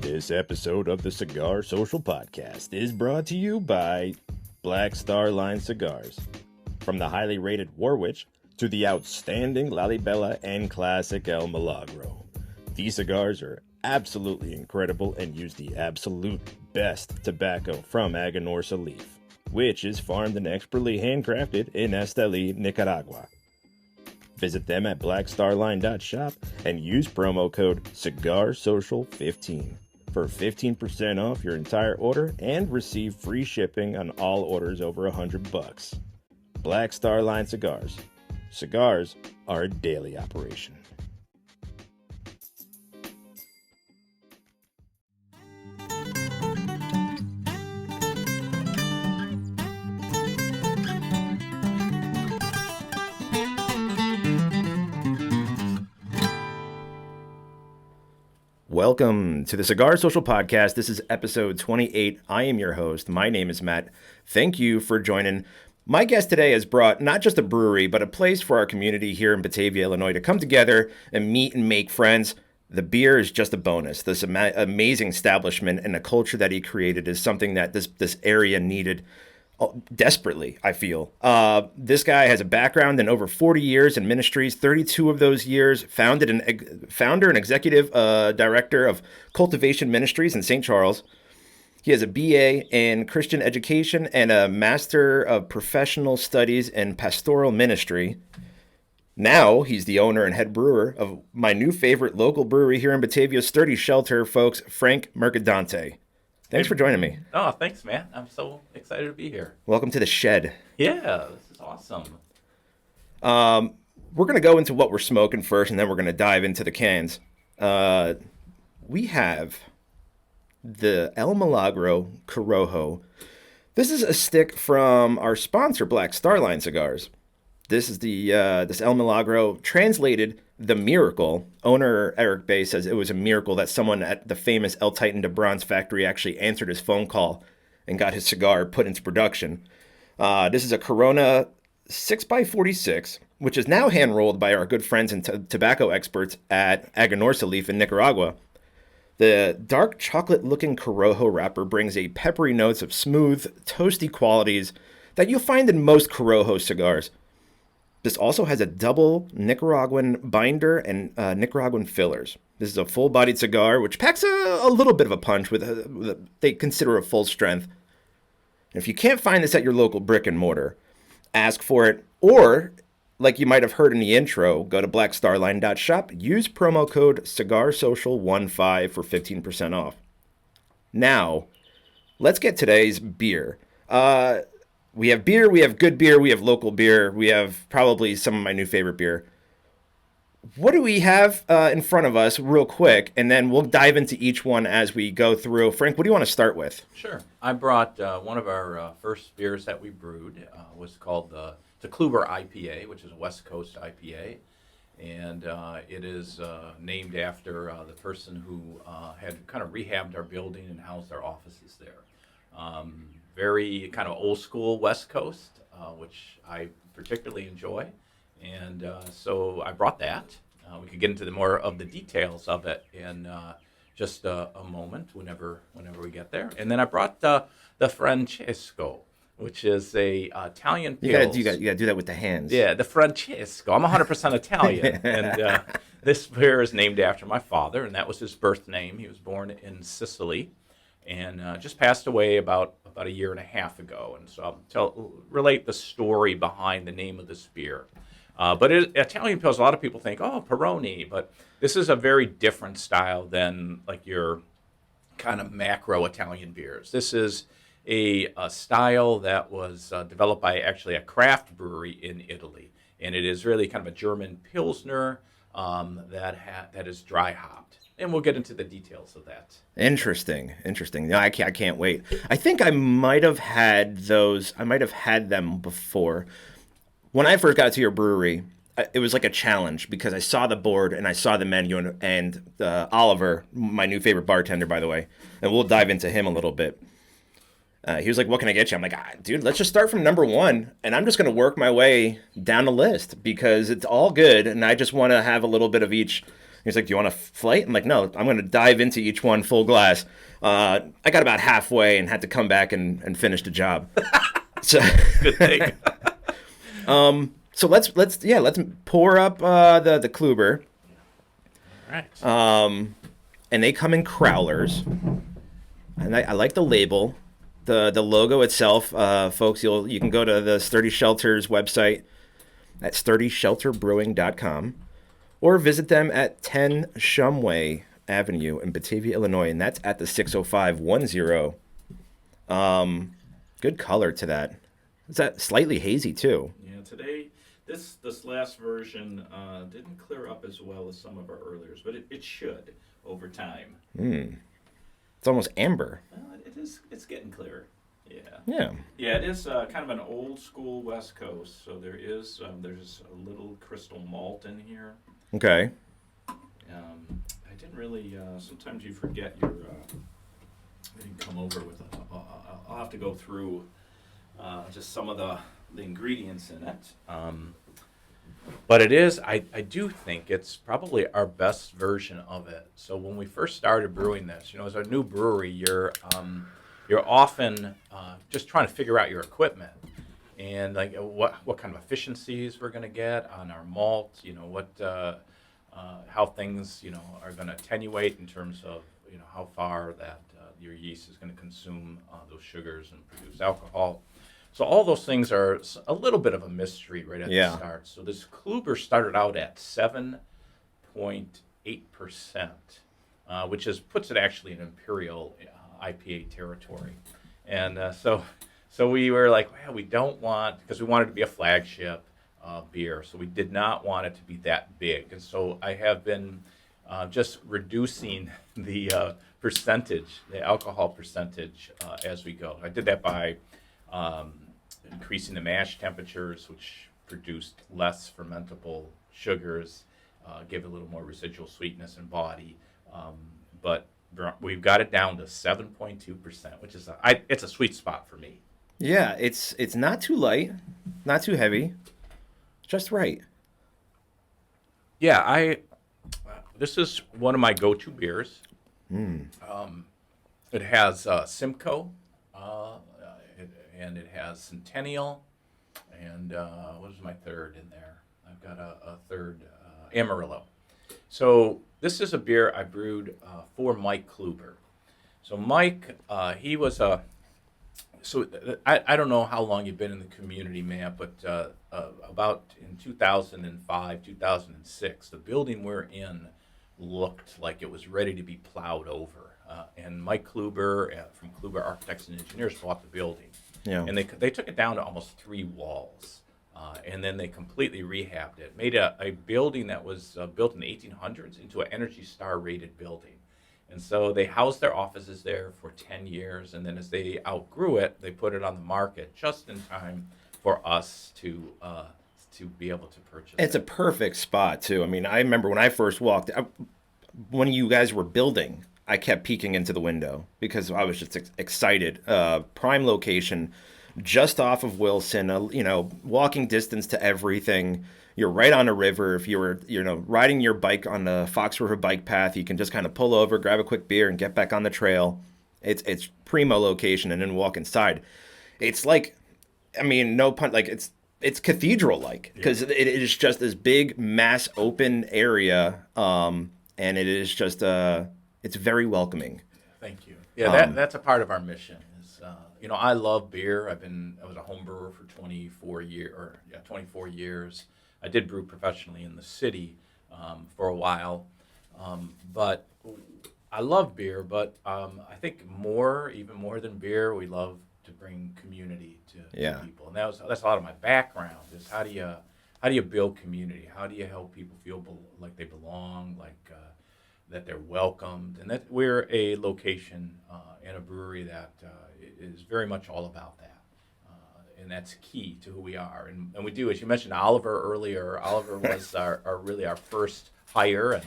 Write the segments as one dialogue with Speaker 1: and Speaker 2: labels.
Speaker 1: This episode of the Cigar Social Podcast is brought to you by Black Star Line Cigars. From the highly rated Warwich to the outstanding Lalibela and classic El Milagro, these cigars are absolutely incredible and use the absolute best tobacco from Aganorsa leaf, which is farmed and expertly handcrafted in Esteli, Nicaragua. Visit them at blackstarline.shop and use promo code CIGARSOCIAL15 for 15% off your entire order and receive free shipping on all orders over $100. Black Star Line Cigars. Cigars are a daily operation. Welcome to the Cigar Social Podcast. This is episode 28. I am your host. My name is Matt. Thank you for joining. My guest today has brought not just a brewery, but a place for our community here in Batavia, Illinois to come together and meet and make friends. The beer is just a bonus. This amazing establishment and the culture that he created is something that this area needed desperately, I feel. This guy has a background in over 40 years in ministries, 32 of those years, founder and executive director of Cultivation Ministries in St. Charles. He has a BA in Christian Education and a Master of Professional Studies in Pastoral Ministry. Now he's the owner and head brewer of my new favorite local brewery here in Batavia, Sturdy Shelter, folks, Frank Mercadante. Thanks for joining me.
Speaker 2: Oh, thanks, man. I'm so excited to be here.
Speaker 1: Welcome to the shed.
Speaker 2: Yeah, this is awesome.
Speaker 1: We're going to go into what we're smoking first, and then we're going to dive into the cans. We have the El Milagro Corojo. This is a stick from our sponsor, Black Star Line Cigars. This is this El Milagro, translated the miracle. Owner Eric Bay says it was a miracle that someone at the famous El Titan de Bronze factory actually answered his phone call and got his cigar put into production. This is a Corona 6x46, which is now hand-rolled by our good friends and tobacco experts at Aganorsa Leaf in Nicaragua. The dark chocolate-looking Corojo wrapper brings a peppery notes of smooth, toasty qualities that you'll find in most Corojo cigars. This also has a double Nicaraguan binder and Nicaraguan fillers. This is a full-bodied cigar, which packs a little bit of a punch with they consider a full strength. And if you can't find this at your local brick and mortar, ask for it. Or, like you might have heard in the intro, go to blackstarline.shop, use promo code CIGARSOCIAL15 for 15% off. Now, let's get today's beer. We have beer, we have good beer, we have local beer, we have probably some of my new favorite beer. What do we have in front of us real quick, and then we'll dive into each one as we go through. Frank, what do you want to start with?
Speaker 2: Sure. I brought one of our first beers that we brewed, was called the Kluber IPA, which is a West Coast IPA. And it is named after the person who had kind of rehabbed our building and housed our offices there. Very kind of old school West Coast, which I particularly enjoy. And so I brought that. We could get into more of the details of it in just a moment whenever we get there. And then I brought the Francesco, which is a Italian pils.
Speaker 1: You gotta do that with the hands.
Speaker 2: Yeah, the Francesco. I'm 100% Italian. And this beer is named after my father, and that was his birth name. He was born in Sicily and just passed away about a year and a half ago. And so I'll relate the story behind the name of this beer. But Italian pils, a lot of people think, oh, Peroni, but this is a very different style than like your kind of macro Italian beers. This is a style that was developed by actually a craft brewery in Italy. And it is really kind of a German Pilsner that is dry hopped. And we'll get into the details of that.
Speaker 1: Interesting. No, I can't wait. I think I might have had those. I might have had them before. When I first got to your brewery, it was like a challenge because I saw the board and I saw the menu and Oliver, my new favorite bartender, by the way, and we'll dive into him a little bit. He was like, what can I get you? I'm like, dude, let's just start from number one. And I'm just going to work my way down the list because it's all good. And I just want to have a little bit of each He's like, "Do you want a flight?" I'm like, "No, I'm going to dive into each one full glass." I got about halfway and had to come back and finish the job. So,
Speaker 2: Good thing.
Speaker 1: so let's pour up the Kluber,
Speaker 2: All right.
Speaker 1: and they come in crowlers, and I like the label, the logo itself, folks. You can go to the Sturdy Shelter's website at sturdyshelterbrewing.com or visit them at 10 Shumway Avenue in Batavia, Illinois, and that's at the 60510. Good color to that. It's that slightly hazy too.
Speaker 2: Yeah, today this last version didn't clear up as well as some of our earliers, but it should over time.
Speaker 1: It's almost amber.
Speaker 2: Well, it is. It's getting clearer. Yeah.
Speaker 1: Yeah.
Speaker 2: Yeah, it is kind of an old school West Coast. So there's a little crystal malt in here.
Speaker 1: Okay.
Speaker 2: I didn't really. Sometimes you forget your. I didn't come over with. I'll have to go through just some of the ingredients in it. But it is. I do think it's probably our best version of it. So when we first started brewing this, as a new brewery, you're often just trying to figure out your equipment and like what kind of efficiencies we're going to get on our malt. How things are going to attenuate in terms of how far that your yeast is going to consume those sugars and produce alcohol. So all those things are a little bit of a mystery right at the start. So this Kluber started out at 7.8%, which puts it actually in imperial IPA territory. And so we were like, well, we don't want, because we wanted to be a flagship beer, so we did not want it to be that big. And so I have been just reducing the the alcohol percentage as we go. I did that by increasing the mash temperatures, which produced less fermentable sugars, gave it a little more residual sweetness and body. But we've got it down to 7.2%, which is it's a sweet spot for me.
Speaker 1: Yeah, it's not too light, not too heavy, just right.
Speaker 2: Yeah, this is one of my go-to beers. It has Simcoe, and it has Centennial, and what is my third in there? I've got a third, Amarillo. So this is a beer I brewed for Mike Kluber. So Mike, he was a. So I don't know how long you've been in the community, Matt, but about in 2005, 2006, the building we're in looked like it was ready to be plowed over. And Mike Kluber from Kluber Architects and Engineers bought the building.
Speaker 1: Yeah.
Speaker 2: And they took it down to almost 3 walls. And then they completely rehabbed it, made a building that was built in the 1800s into an Energy Star rated building. And so they housed their offices there for 10 years, and then as they outgrew it, they put it on the market just in time for us to be able to purchase it.
Speaker 1: It's a perfect spot, too. I mean, I remember when I first walked, when you guys were building, I kept peeking into the window because I was just excited. Prime location, just off of Wilson, walking distance to everything. You're right on a river. If you were, riding your bike on the Fox River bike path, you can just kind of pull over, grab a quick beer, and get back on the trail. It's primo location, and then walk inside. It's like, I mean, no pun, like it's cathedral-like because it is just this big mass open area, and it is just it's very welcoming.
Speaker 2: Thank you. Yeah, that's a part of our mission. Is I love beer. I was a home brewer for 24 years. I did brew professionally in the city for a while, but I love beer. But I think even more than beer, we love to bring community to people, and that's a lot of my background. Is how do you build community? How do you help people feel like they belong, that they're welcomed, and that we're a location and a brewery that is very much all about that. And that's key to who we are. And we do, as you mentioned, Oliver earlier. Oliver was our first hire, and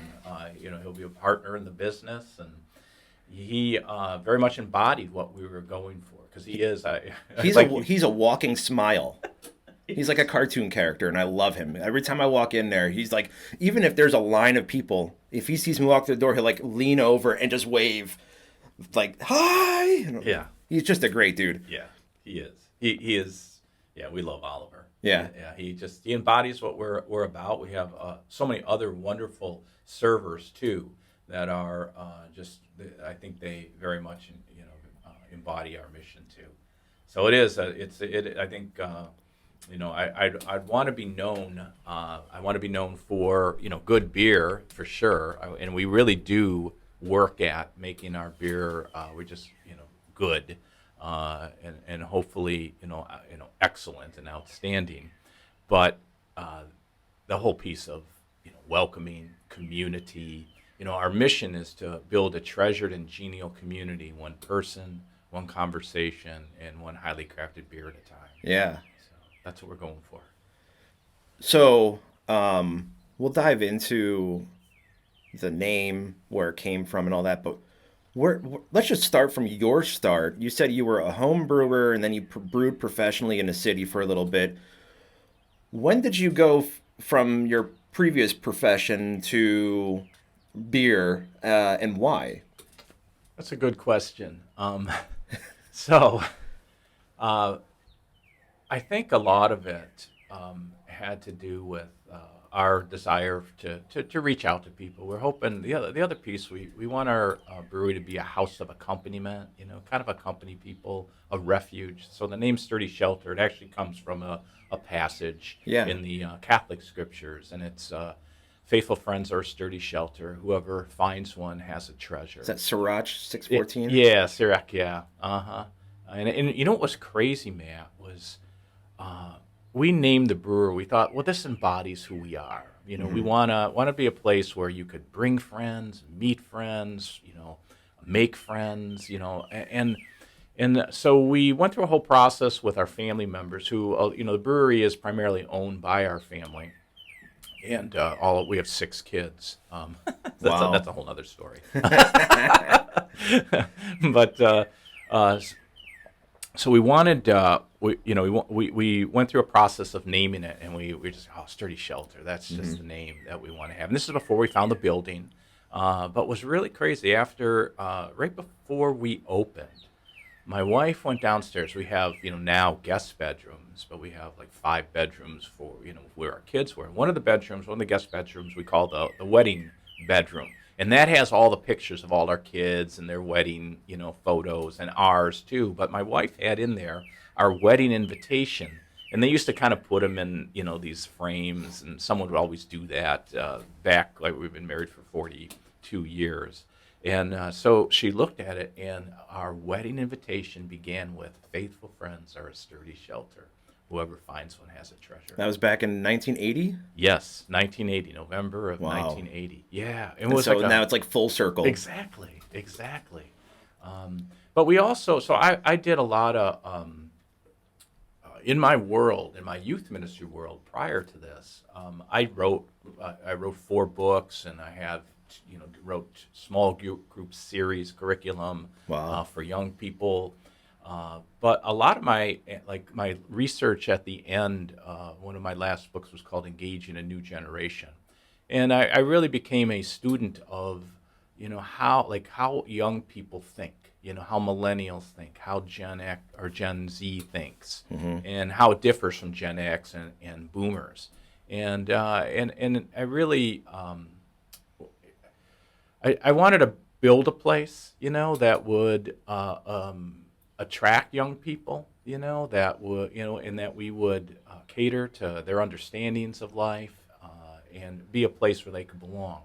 Speaker 2: he'll be a partner in the business. And he very much embodied what we were going for because he is.
Speaker 1: He's a walking smile. He's like a cartoon character, and I love him. Every time I walk in there, he's like, even if there's a line of people, if he sees me walk through the door, he'll like lean over and just wave, like, hi.
Speaker 2: Yeah.
Speaker 1: He's just a great dude.
Speaker 2: Yeah, he is. He is. Yeah, we love Oliver.
Speaker 1: Yeah.
Speaker 2: Yeah. He embodies what we're about. We have so many other wonderful servers too that are I think they very much embody our mission too. So it is. I think. I'd want to be known. I want to be known for good beer for sure, and we really do work at making our beer. We're just good, and hopefully excellent and outstanding. But the whole piece of welcoming community. Our mission is to build a treasured and genial community, one person, one conversation, and one highly crafted beer at a time.
Speaker 1: Yeah.
Speaker 2: So that's what we're going for.
Speaker 1: So we'll dive into the name, where it came from, and all that. But let's just start from your start. You said you were a home brewer, and then you brewed professionally in the city for a little bit. When did you go from your previous profession to beer, and why?
Speaker 2: That's a good question. So I think a lot of it had to do with our desire to reach out to people. We're hoping the other piece, we want our brewery to be a house of accompaniment, kind of accompany people, a refuge. So the name Sturdy Shelter, it actually comes from a passage in the Catholic scriptures, and it's faithful friends are a sturdy shelter. Whoever finds one has a treasure.
Speaker 1: Is that Sirach 6:14?
Speaker 2: Yeah, Sirach, yeah. Uh-huh. And what was crazy, Matt, was we named the brewer. We thought, well, this embodies who we are. We wanna be a place where you could bring friends, meet friends, make friends, and so we went through a whole process with our family members who, the brewery is primarily owned by our family. And we have 6 kids. That's a whole other story. But so we wanted we went through a process of naming it, and we just Sturdy Shelter. That's just the name that we want to have. And this is before we found the building. But was really crazy after right before we opened. My wife went downstairs. We have, now guest bedrooms, but we have like 5 bedrooms for, where our kids were. One of the guest bedrooms we call the wedding bedroom. And that has all the pictures of all our kids and their wedding, photos, and ours too. But my wife had in there our wedding invitation. And they used to kind of put them in, these frames, and someone would always do that back, like we've been married for 42 years. And so she looked at it, and our wedding invitation began with, faithful friends are a sturdy shelter. Whoever finds one has a treasure.
Speaker 1: That was back in 1980?
Speaker 2: Yes, 1980, November of 1980. Yeah. It was
Speaker 1: now it's like full circle.
Speaker 2: Exactly. But we also, so I did a lot of, in my youth ministry world prior to this, I wrote 4 books, and I wrote small group series curriculum for young people. But a lot of my research at the end, one of my last books was called Engaging a New Generation. And I really became a student of, how young people think, how millennials think, how Gen X or Gen Z thinks, and how it differs from Gen X and boomers. And I really, I wanted to build a place, that would attract young people, that would, and that we would cater to their understandings of life, and be a place where they could belong.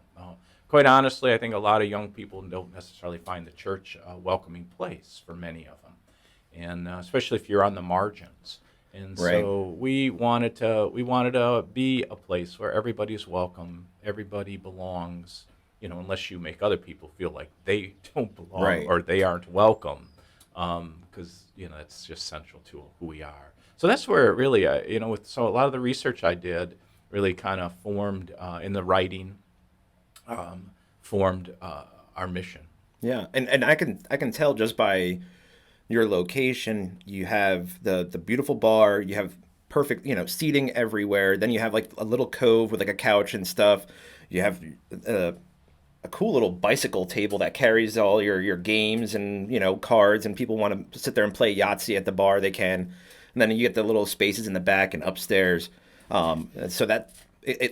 Speaker 2: Quite honestly, I think a lot of young people don't necessarily find the church a welcoming place for many of them, and especially if you're on the margins. And so we wanted to be a place where everybody's welcome, everybody belongs, unless you make other people feel like they don't belong or they aren't welcome, because it's just central to who we are. So that's where it really, so a lot of the research I did really kind of formed in the writing, formed our mission.
Speaker 1: Yeah, and I can tell just by your location. You have the beautiful bar. You have perfect, seating everywhere. Then you have like a little cove with like a couch and stuff. You have a cool little bicycle table that carries all your games and cards, and people want to sit there and play Yahtzee at the bar, they can. And then you get the little spaces in the back and upstairs. And so that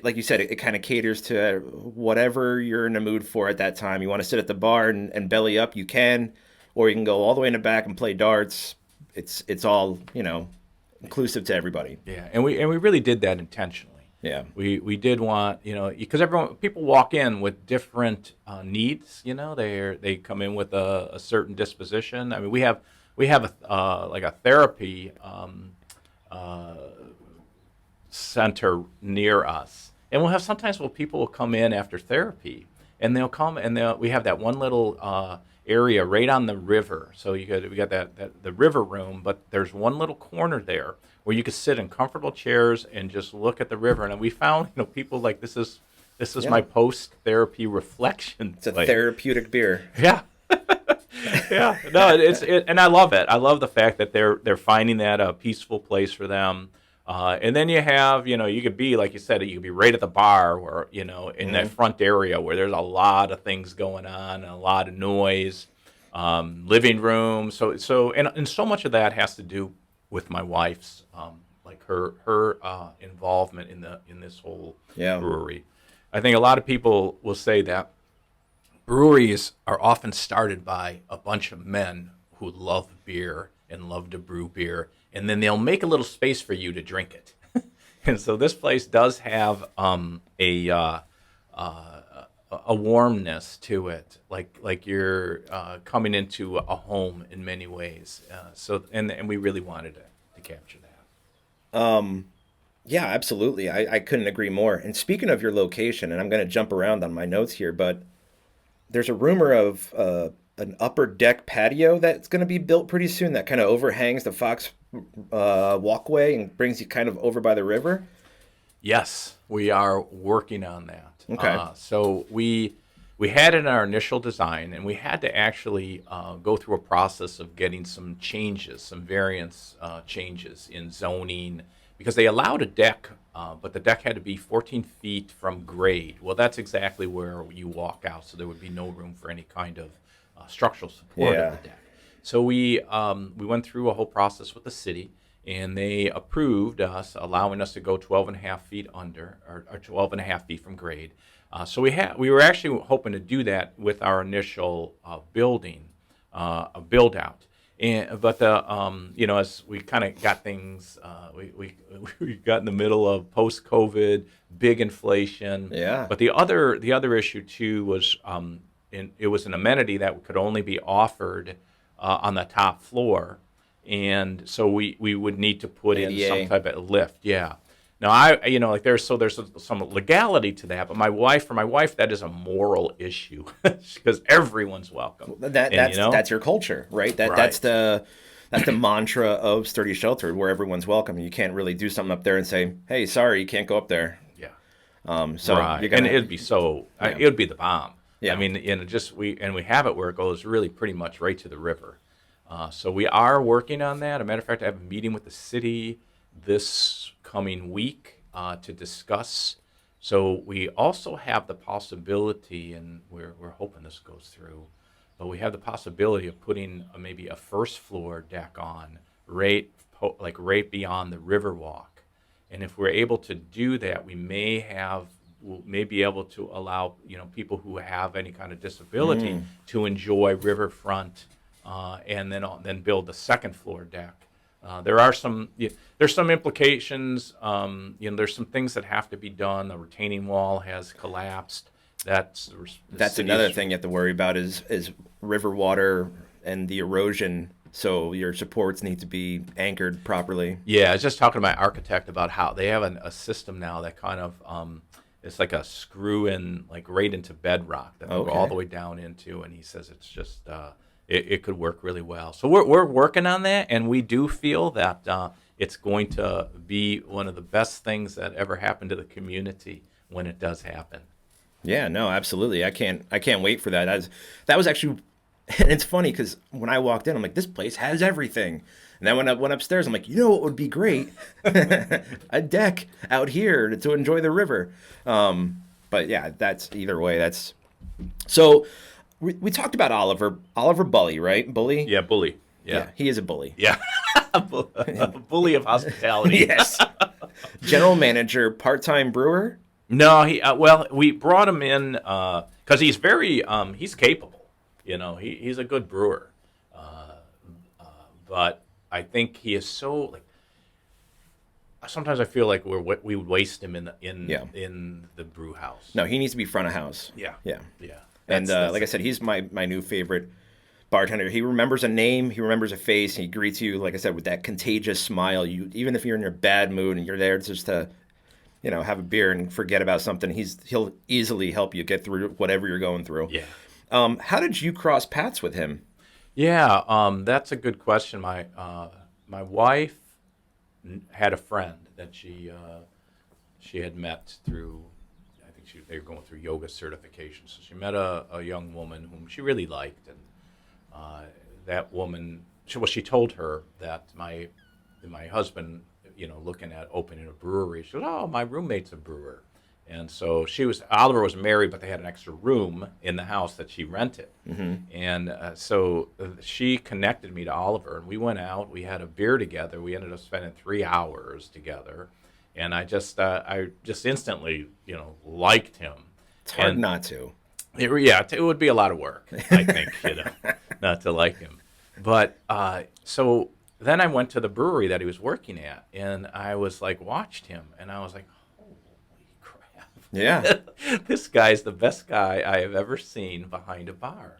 Speaker 1: like you said, it kind of caters to whatever you're in the mood for at that time. You want to sit at the bar and belly up, you can, or you can go all the way in the back and play darts. It's all inclusive to everybody.
Speaker 2: Yeah, and we really did that intentionally.
Speaker 1: Yeah.
Speaker 2: We did want, because people walk in with different needs. They come in with a certain disposition. I mean, we have like a therapy center near us, and sometimes people will come in after therapy, and they'll come and we have that one little area right on the river. So we got that the river room, but there's one little corner there where you could sit in comfortable chairs and just look at the river. And we found, people like this is my post therapy reflection.
Speaker 1: It's a therapeutic beer.
Speaker 2: Yeah. Yeah. No, and I love it. I love the fact that they're finding that a peaceful place for them. And then you have, you could be, like you said, you could be right at the bar or, in that front area where there's a lot of things going on and a lot of noise, living room. So so much of that has to do with my wife's, like her involvement in this whole brewery. I think a lot of people will say that breweries are often started by a bunch of men who love beer and love to brew beer, and then they'll make a little space for you to drink it. And so this place does have a warmness to it, like you're coming into a home in many ways. And we really wanted to capture that.
Speaker 1: Yeah, absolutely. I couldn't agree more. And speaking of your location, and I'm going to jump around on my notes here, but there's a rumor of an upper deck patio that's going to be built pretty soon that kind of overhangs the Fox walkway and brings you kind of over by the river.
Speaker 2: Yes, we are working on that.
Speaker 1: Okay.
Speaker 2: So we had it in our initial design, and we had to actually go through a process of getting some changes, some variance changes in zoning, because they allowed a deck, but the deck had to be 14 feet from grade. Well, that's exactly where you walk out, so there would be no room for any kind of structural support of the deck. So we went through a whole process with the city, and they approved us, allowing us to go 12 and a half feet under, or 12 and a half feet from grade. So we were actually hoping to do that with our initial building, a build out. But as we kind of got things, we got in the middle of post-COVID, big inflation.
Speaker 1: Yeah.
Speaker 2: But the other issue too was it was an amenity that could only be offered on the top floor, and so we would need to put in some type of lift. Yeah. Now there's some legality to that, but for my wife, that is a moral issue because everyone's welcome.
Speaker 1: That's your culture, right?
Speaker 2: Right.
Speaker 1: That's the mantra of Sturdy Shelter, where everyone's welcome. You can't really do something up there and say, "Hey, sorry, you can't go up there."
Speaker 2: Yeah.
Speaker 1: Right.
Speaker 2: And it'd be it would be the bomb.
Speaker 1: Yeah.
Speaker 2: I mean, we have it where it goes really pretty much right to the river. So we are working on that. As a matter of fact, I have a meeting with the city this coming week to discuss. So we also have the possibility, and we're hoping this goes through, but we have the possibility of putting maybe a first floor deck on right beyond the Riverwalk. And if we're able to do that, we may be able to allow people who have any kind of disability to enjoy riverfront, and then build the second floor deck. There's some implications. There's some things that have to be done. The retaining wall has collapsed. That's
Speaker 1: another thing you have to worry about is river water and the erosion. So your supports need to be anchored properly.
Speaker 2: Yeah, I was just talking to my architect about how they have a system now that kind of it's like a screw in, like right into bedrock that they go all the way down into, and he says it's just it could work really well. So we're working on that, and we do feel that it's going to be one of the best things that ever happened to the community when it does happen.
Speaker 1: Yeah, no, absolutely. I can't wait for that. That was actually And it's funny because when I walked in, I'm like, this place has everything. And then when I went upstairs, I'm like, you know what would be great? A deck out here to enjoy the river. But yeah, that's either way. That's so. We talked about Oliver Bully, right? Bully.
Speaker 2: Yeah, bully.
Speaker 1: Yeah,
Speaker 2: Yeah,
Speaker 1: he is a bully.
Speaker 2: yeah. A bully of hospitality.
Speaker 1: Yes. General manager, part-time brewer.
Speaker 2: No, he well, we brought him in because he's very he's capable. He's a good brewer, but I think he is so like. Sometimes I feel like we would waste him
Speaker 1: Yeah.
Speaker 2: in the brew house.
Speaker 1: No, he needs to be front of house.
Speaker 2: Yeah,
Speaker 1: Yeah.
Speaker 2: yeah.
Speaker 1: And like I said, he's my new favorite bartender. He remembers a name, he remembers a face, he greets you, like I said, with that contagious smile. You even if you're in your bad mood and you're there just to, have a beer and forget about something, he'll easily help you get through whatever you're going through.
Speaker 2: Yeah.
Speaker 1: How did you cross paths with him?
Speaker 2: Yeah, that's a good question. My wife had a friend that she had met through. I think they were going through yoga certification. So she met a young woman whom she really liked, and that woman. She told her that my husband, looking at opening a brewery. She goes, "Oh, my roommate's a brewer." And so Oliver was married, but they had an extra room in the house that she rented.
Speaker 1: Mm-hmm.
Speaker 2: And so she connected me to Oliver, and we went out. We had a beer together. We ended up spending 3 hours together, and I just instantly, liked him.
Speaker 1: It's hard not to.
Speaker 2: It would be a lot of work, I think, not to like him. But so then I went to the brewery that he was working at, and I was like, watched him, and I was like,
Speaker 1: yeah.
Speaker 2: This guy's the best guy I have ever seen behind a bar.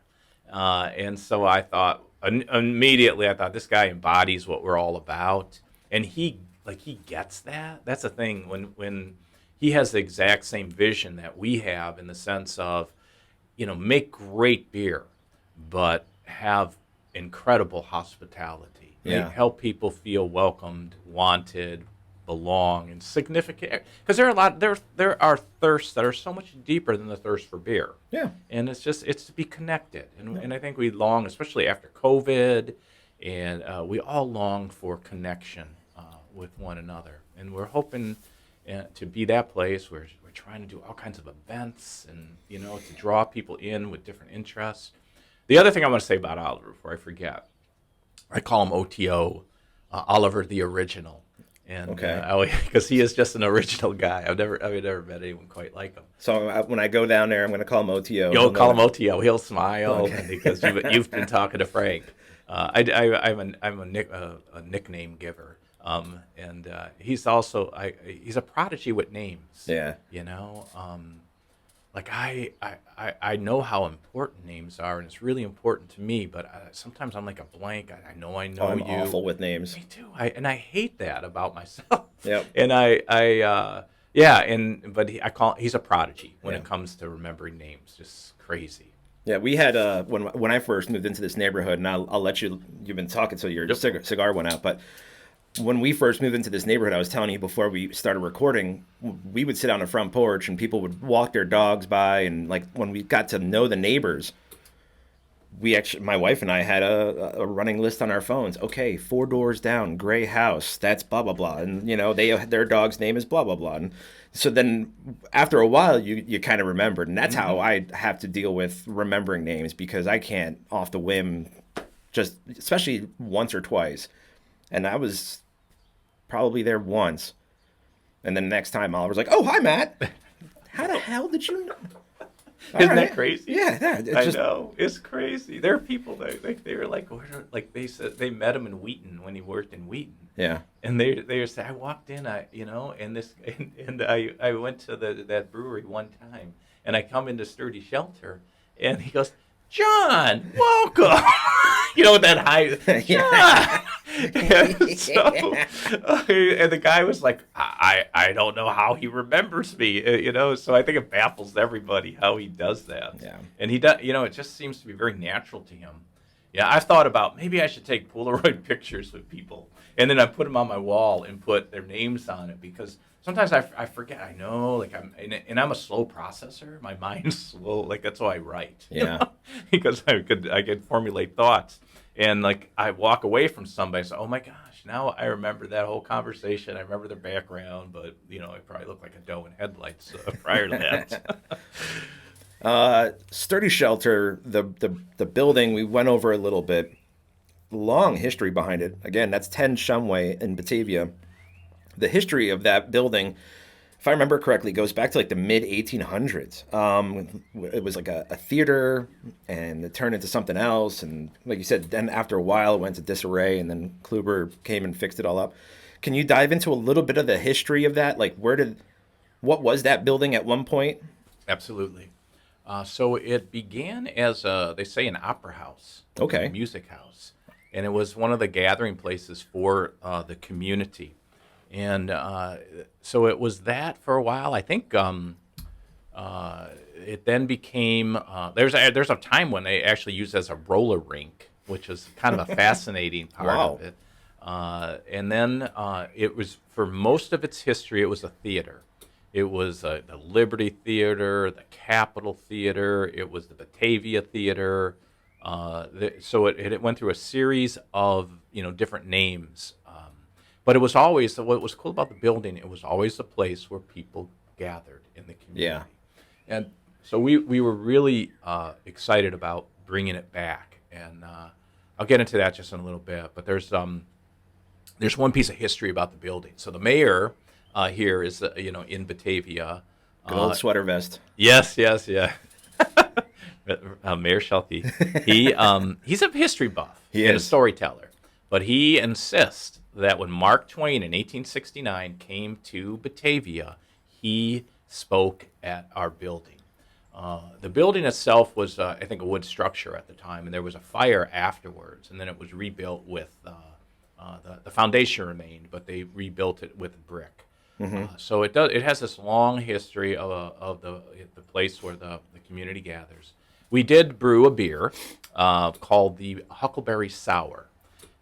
Speaker 2: And so I thought, immediately, this guy embodies what we're all about. And he gets that. That's the thing. When he has the exact same vision that we have in the sense of, make great beer, but have incredible hospitality.
Speaker 1: Yeah.
Speaker 2: Help people feel welcomed, wanted, belong, and significant, because there are thirsts that are so much deeper than the thirst for beer.
Speaker 1: Yeah.
Speaker 2: And it's to be connected, and I think we long, especially after COVID, and we all long for connection with one another, and we're hoping to be that place where we're trying to do all kinds of events and to draw people in with different interests. The other thing I want to say about Oliver before I forget, I call him OTO, Oliver the Original. And
Speaker 1: okay,
Speaker 2: because he is just an original guy. I've never met anyone quite like him.
Speaker 1: So when I go down there, I'm going to call him OTO.
Speaker 2: You'll call him OTO. He'll smile because you've been talking to Frank. I'm a nickname giver, and he's also he's a prodigy with names.
Speaker 1: Yeah.
Speaker 2: Like I know how important names are, and it's really important to me. But sometimes I'm like a blank. I know
Speaker 1: I'm
Speaker 2: you.
Speaker 1: awful with names.
Speaker 2: Me too. I hate that about myself.
Speaker 1: Yep.
Speaker 2: And he's a prodigy when it comes to remembering names. Just crazy.
Speaker 1: Yeah, we had when I first moved into this neighborhood, and I'll let you've been talking so your cigar went out, but. When we first moved into this neighborhood, I was telling you before we started recording, we would sit on the front porch and people would walk their dogs by. And like when we got to know the neighbors, my wife and I had a running list on our phones. Okay, 4 doors down, gray house, that's blah, blah, blah. And, their dog's name is blah, blah, blah. And so then after a while, you kind of remembered. And that's how I have to deal with remembering names, because I can't off the whim, just especially once or twice. And I was probably there once, and then the next time Oliver's like, "Oh, hi, Matt. How the hell did you know?"
Speaker 2: Isn't that crazy?
Speaker 1: Yeah,
Speaker 2: I know, it's crazy. There are people that they were like, they said they met him in Wheaton when he worked in Wheaton.
Speaker 1: Yeah,
Speaker 2: and they say I walked in, I went to that brewery one time, and I come into Sturdy Shelter, and he goes, "John, welcome." With that high, John. And the guy was like, I don't know how he remembers me, So I think it baffles everybody how he does that.
Speaker 1: Yeah.
Speaker 2: And he does, it just seems to be very natural to him. Yeah, I've thought about maybe I should take Polaroid pictures with people, and then I put them on my wall and put their names on it because sometimes I forget. I know, like and I'm a slow processor. My mind's slow. Like that's why I write.
Speaker 1: Yeah.
Speaker 2: Because I could formulate thoughts, and like I walk away from somebody, so oh my gosh, now I remember that whole conversation. I remember their background, but I probably look like a doe in headlights prior to that.
Speaker 1: Sturdy Shelter, the building, we went over a little bit. Long history behind it. Again, that's 10 Shumway in Batavia. The history of that building, if I remember correctly, goes back to like the mid 1800s. It was like a theater, and it turned into something else. And like you said, then after a while, it went to disarray, and then Kluber came and fixed it all up. Can you dive into a little bit of the history of that? Like, what was that building at one point?
Speaker 2: Absolutely. So it began as they say an opera house,
Speaker 1: Okay.
Speaker 2: a music house, and it was one of the gathering places for the community. And so it was that for a while. I think it then became there's a time when they actually used it as a roller rink, which is kind of a fascinating part
Speaker 1: Wow.
Speaker 2: of it. And then it was, for most of its history, it was a theater. It was the Liberty Theater, the Capitol Theater. It was the Batavia Theater. So it went through a series of different names. But it was always, what was cool about the building, it was always a place where people gathered in the community.
Speaker 1: Yeah.
Speaker 2: And so we were really excited about bringing it back. And I'll get into that just in a little bit. But there's one piece of history about the building. So the mayor here is, in Batavia.
Speaker 1: Good old sweater vest.
Speaker 2: Yes, yeah. Mayor Shelty. He's a history buff and a storyteller. But he insists that when Mark Twain in 1869 came to Batavia, he spoke at our building. The building itself was, I think, a wood structure at the time, and there was a fire afterwards, and then it was rebuilt with the foundation remained, but they rebuilt it with brick. Mm-hmm. So it has this long history of the place where the community gathers. We did brew a beer called the Huckleberry Sour.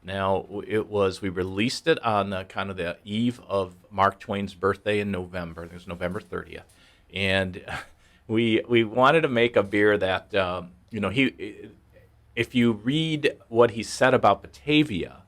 Speaker 2: Now, we released it on kind of the eve of Mark Twain's birthday in November. It was November 30th. And we wanted to make a beer that, if you read what he said about Batavia,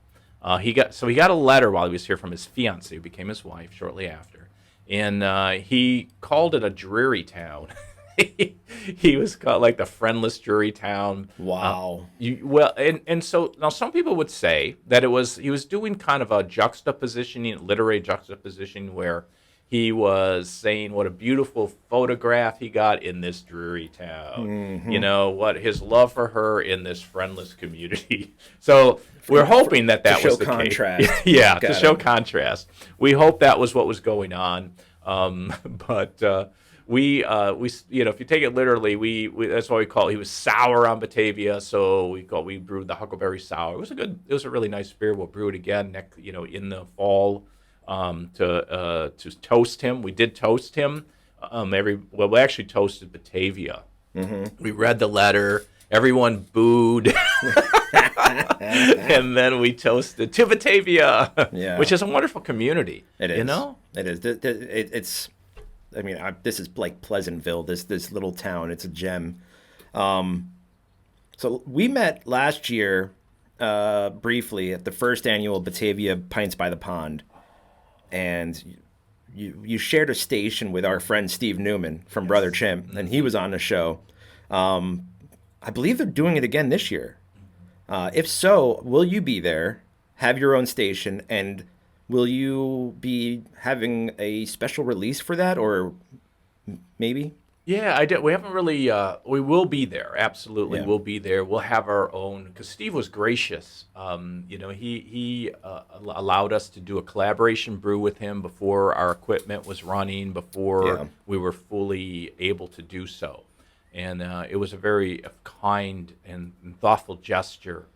Speaker 2: he got a letter while he was here from his fiancée, who became his wife shortly after. And he called it a dreary town. He was called like the friendless dreary town.
Speaker 1: Wow.
Speaker 2: And so now some people would say that he was doing kind of a literary juxtaposition, where he was saying what a beautiful photograph he got in this dreary town. Mm-hmm. What his love for her in this friendless community. So we're hoping that was the
Speaker 1: contrast.
Speaker 2: case. Yeah, to show contrast. We hope that was what was going on. But we if you take it literally, we that's why we call it. He was sour on Batavia, so we brewed the Huckleberry Sour. It was a really nice beer. We'll brew it again in the fall to toast him. We did toast him. We actually toasted Batavia. Mm-hmm. We read the letter. Everyone booed. And then we toasted to Batavia, which is a wonderful community.
Speaker 1: It is.
Speaker 2: It is.
Speaker 1: It's. I mean, this is like Pleasantville. This little town. It's a gem. So we met last year briefly at the first annual Batavia Pints by the Pond, and you shared a station with our friend Steve Newman from Brother Chimp, and he was on the show. I believe they're doing it again this year. If so, will you be there, have your own station, and will you be having a special release for that, or maybe?
Speaker 2: Yeah, I did. We haven't really. We will be there. Absolutely,
Speaker 1: Yeah.
Speaker 2: we'll be there. We'll have our own, because Steve was gracious. He allowed us to do a collaboration brew with him before our equipment was running, before we were fully able to do so, and it was a very kind and thoughtful gesture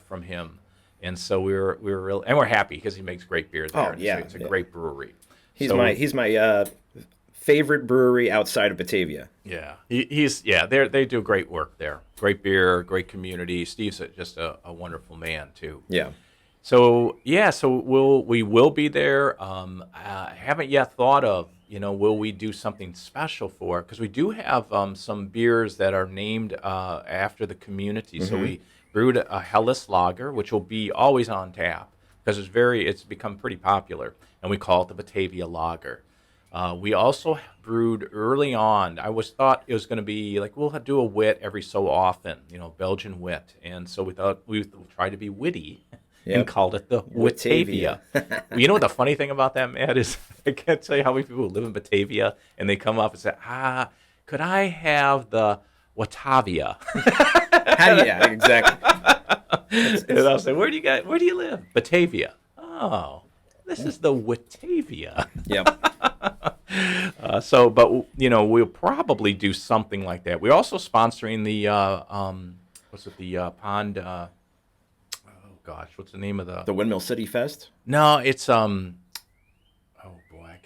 Speaker 2: from him. And so we were real, and we're happy because he makes great beer there.
Speaker 1: Oh yeah,
Speaker 2: it's a great brewery.
Speaker 1: He's my favorite brewery outside of Batavia.
Speaker 2: Yeah, they do great work there. Great beer, great community. Steve's just a wonderful man too.
Speaker 1: Yeah.
Speaker 2: So we will be there. I haven't yet thought of, will we do something special for it? Because we do have some beers that are named after the community. So we brewed a Helles Lager, which will be always on tap because it's become pretty popular, and we call it the Batavia Lager. We also brewed early on. I always thought it was going to be like we'll do a wit every so often, Belgian wit, and so we thought we would try to be witty.
Speaker 1: Yep.
Speaker 2: And called it the Batavia. You know what the funny thing about that, Matt, is I can't tell you how many people live in Batavia and they come up and say, could I have the Batavia?
Speaker 1: Yeah, exactly.
Speaker 2: And I'll say, where do you live? Batavia. Oh, this is the Batavia.
Speaker 1: Yep.
Speaker 2: We'll probably do something like that. We're also sponsoring the pond. Gosh, what's the name of
Speaker 1: the Windmill City Fest?
Speaker 2: No, it's oh boy,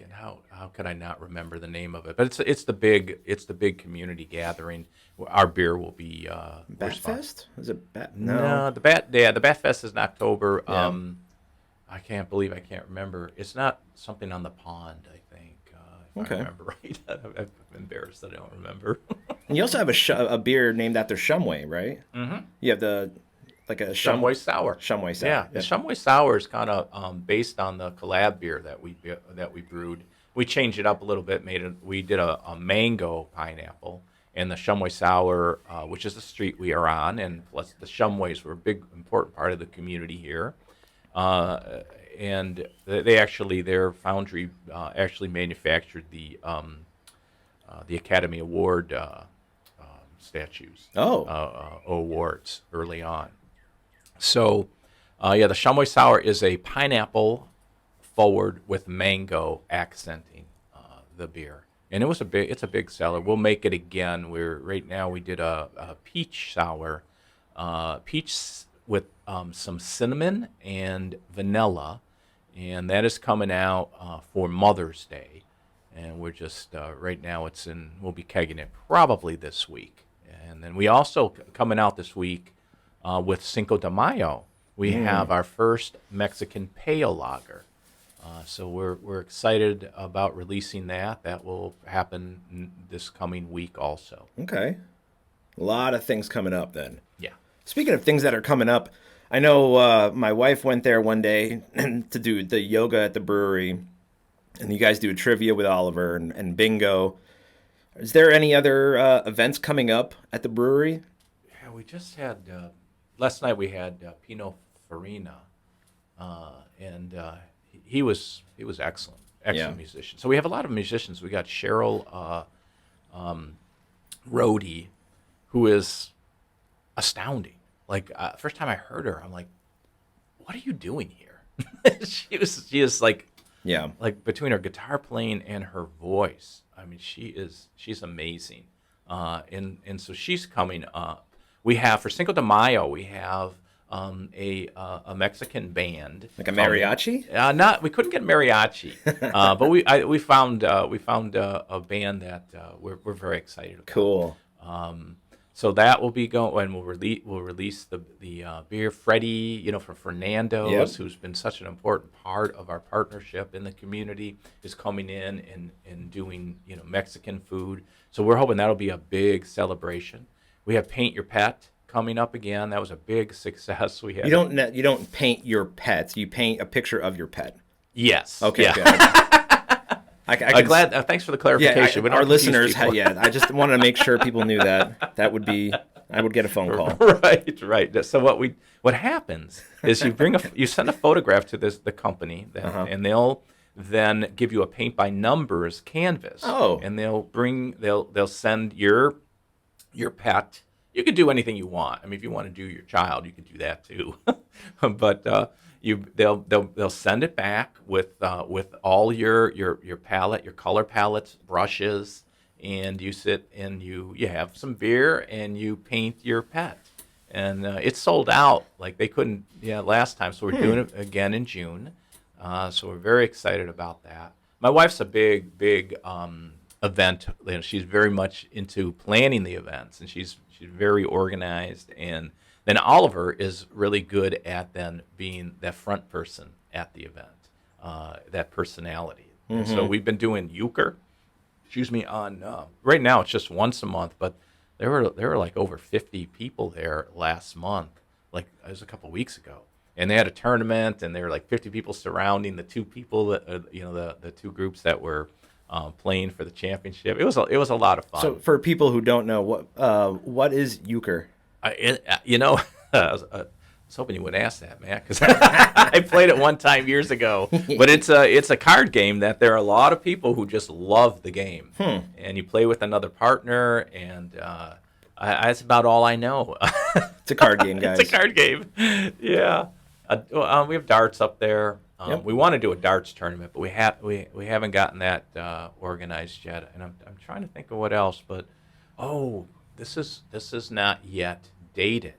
Speaker 2: how could I not remember the name of it? But it's the big community gathering. Our beer will be
Speaker 1: Bat Fest? Is it Bat?
Speaker 2: No, the Bat Fest is in October.
Speaker 1: Yeah.
Speaker 2: I can't believe I can't remember. It's not something on the pond, I think. If I remember right. I'm embarrassed that I don't remember.
Speaker 1: And you also have a beer named after Shumway, right? Mm-hmm. You have like a
Speaker 2: Shumway Sour.
Speaker 1: Shumway Sour.
Speaker 2: Yeah, the Shumway Sour is kind of based on the collab beer that we brewed. We changed it up a little bit. We did a mango pineapple, and the Shumway Sour, which is the street we are on, and plus the Shumways were a big important part of the community here. And their foundry actually manufactured the Academy Award statues. Awards early on. So, the Shumway Sour is a pineapple forward with mango accenting the beer, and it's a big seller. We'll make it again. Right now we did a peach sour, peach with some cinnamon and vanilla, and that is coming out for Mother's Day, and we're just right now we'll be kegging it probably this week, and then we also coming out this week. With Cinco de Mayo, we have our first Mexican pale lager. So we're excited about releasing that. That will happen this coming week also.
Speaker 1: Okay. A lot of things coming up then.
Speaker 2: Yeah.
Speaker 1: Speaking of things that are coming up, I know my wife went there one day to do the yoga at the brewery, and you guys do a trivia with Oliver and bingo. Is there any other events coming up at the brewery?
Speaker 2: Yeah, we just had... last night we had Pino Farina, and he was excellent musician. So we have a lot of musicians. We got Cheryl Rhodey, who is astounding. Like first time I heard her, I'm like, "What are you doing here?" She is like between her guitar playing and her voice. I mean, she's amazing, and so she's coming up. We have for Cinco de Mayo. We have a Mexican band,
Speaker 1: like a mariachi.
Speaker 2: We couldn't get mariachi, but we found a band that we're very excited about.
Speaker 1: Cool.
Speaker 2: So that will be going, and we'll release the beer. Freddie, from Fernando's, who's been such an important part of our partnership in the community, is coming in and doing Mexican food. So we're hoping that'll be a big celebration. We have Paint Your Pet coming up again. That was a big success. We had.
Speaker 1: You don't paint your pets. You paint a picture of your pet.
Speaker 2: Yes.
Speaker 1: Okay.
Speaker 2: Yeah.
Speaker 1: Good.
Speaker 2: Glad. Thanks for the clarification.
Speaker 1: Our listeners. I just wanted to make sure people knew that. That would be. I would get a phone call.
Speaker 2: Right. So what happens is you send a photograph to the company, and they'll then give you a paint by numbers canvas.
Speaker 1: Oh.
Speaker 2: And they'll send your pet. You could do anything you want. I mean, if you want to do your child, you could do that too. But they'll send it back with all your palette, your color palettes, brushes, and you sit and you have some beer and you paint your pet. And it's sold out. Like they couldn't last time, so we're doing it again in June. So we're very excited about that. My wife's a big event. She's very much into planning the events, and she's very organized. And then Oliver is really good at then being that front person at the event, that personality. And so we've been doing euchre, on right now it's just once a month, but there were like over 50 people there last month. Like it was a couple weeks ago, and they had a tournament, and there were like 50 people surrounding the two people that the two groups that were playing for the championship. It was a lot of fun.
Speaker 1: So for people who don't know, what is euchre?
Speaker 2: I was hoping you would ask that, Matt, because I played it one time years ago. But it's a card game that there are a lot of people who just love the game, and you play with another partner, and that's about all I know.
Speaker 1: It's a card game, guys.
Speaker 2: It's a card game. Yeah. We have darts up there.
Speaker 1: Yep.
Speaker 2: We want to do a darts tournament, but we haven't gotten that organized yet. And I'm trying to think of what else. But this is not yet dated,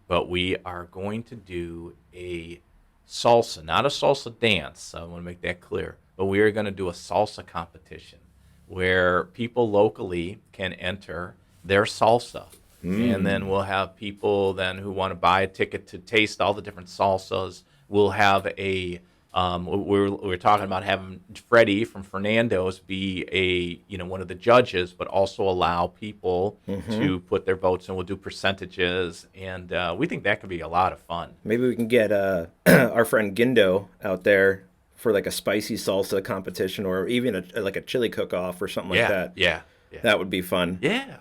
Speaker 2: but we are going to do a salsa, not a salsa dance. I want to make that clear. But we are going to do a salsa competition where people locally can enter their salsa. And then we'll have people then who want to buy a ticket to taste all the different salsas. We'll have we're talking about having Freddie from Fernando's be one of the judges, but also allow people to put their votes in. We'll do percentages, and we think that could be a lot of fun.
Speaker 1: Maybe we can get our friend Gindo out there for like a spicy salsa competition, or even like a chili cook-off or something like that.
Speaker 2: Yeah.
Speaker 1: That would be fun.
Speaker 2: Yeah.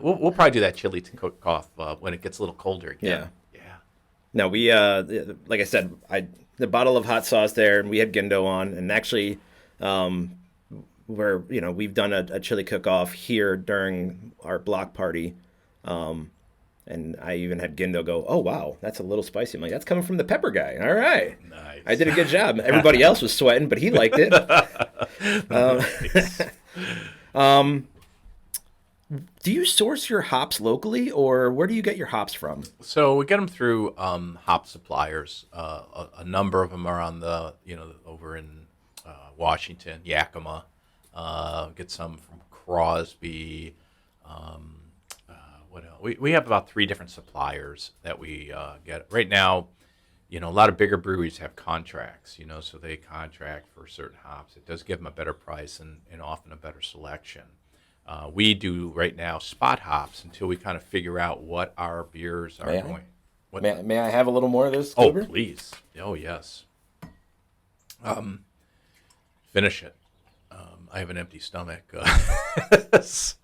Speaker 2: We'll probably do that chili cook-off when it gets a little colder again. Yeah.
Speaker 1: No, we like I said, the bottle of hot sauce there, and we had Gindo on, and actually, we've done a chili cook-off here during our block party, and I even had Gindo go, "Oh wow, that's a little spicy." I'm like, "That's coming from the pepper guy." All right,
Speaker 2: nice.
Speaker 1: I did a good job. Everybody else was sweating, but he liked it.
Speaker 2: Nice.
Speaker 1: Do you source your hops locally, or where do you get your hops from?
Speaker 2: So we get them through hop suppliers. A number of them are on over in Washington, Yakima. Get some from Crosby. What else? We have about 3 different suppliers that we get right now. A lot of bigger breweries have contracts. So they contract for certain hops. It does give them a better price and often a better selection. We do right now spot hops until we kind of figure out what our beers are going.
Speaker 1: May I have a little more of this?
Speaker 2: Oh,
Speaker 1: Cooper?
Speaker 2: please. Oh, yes. Finish it. I have an empty stomach, so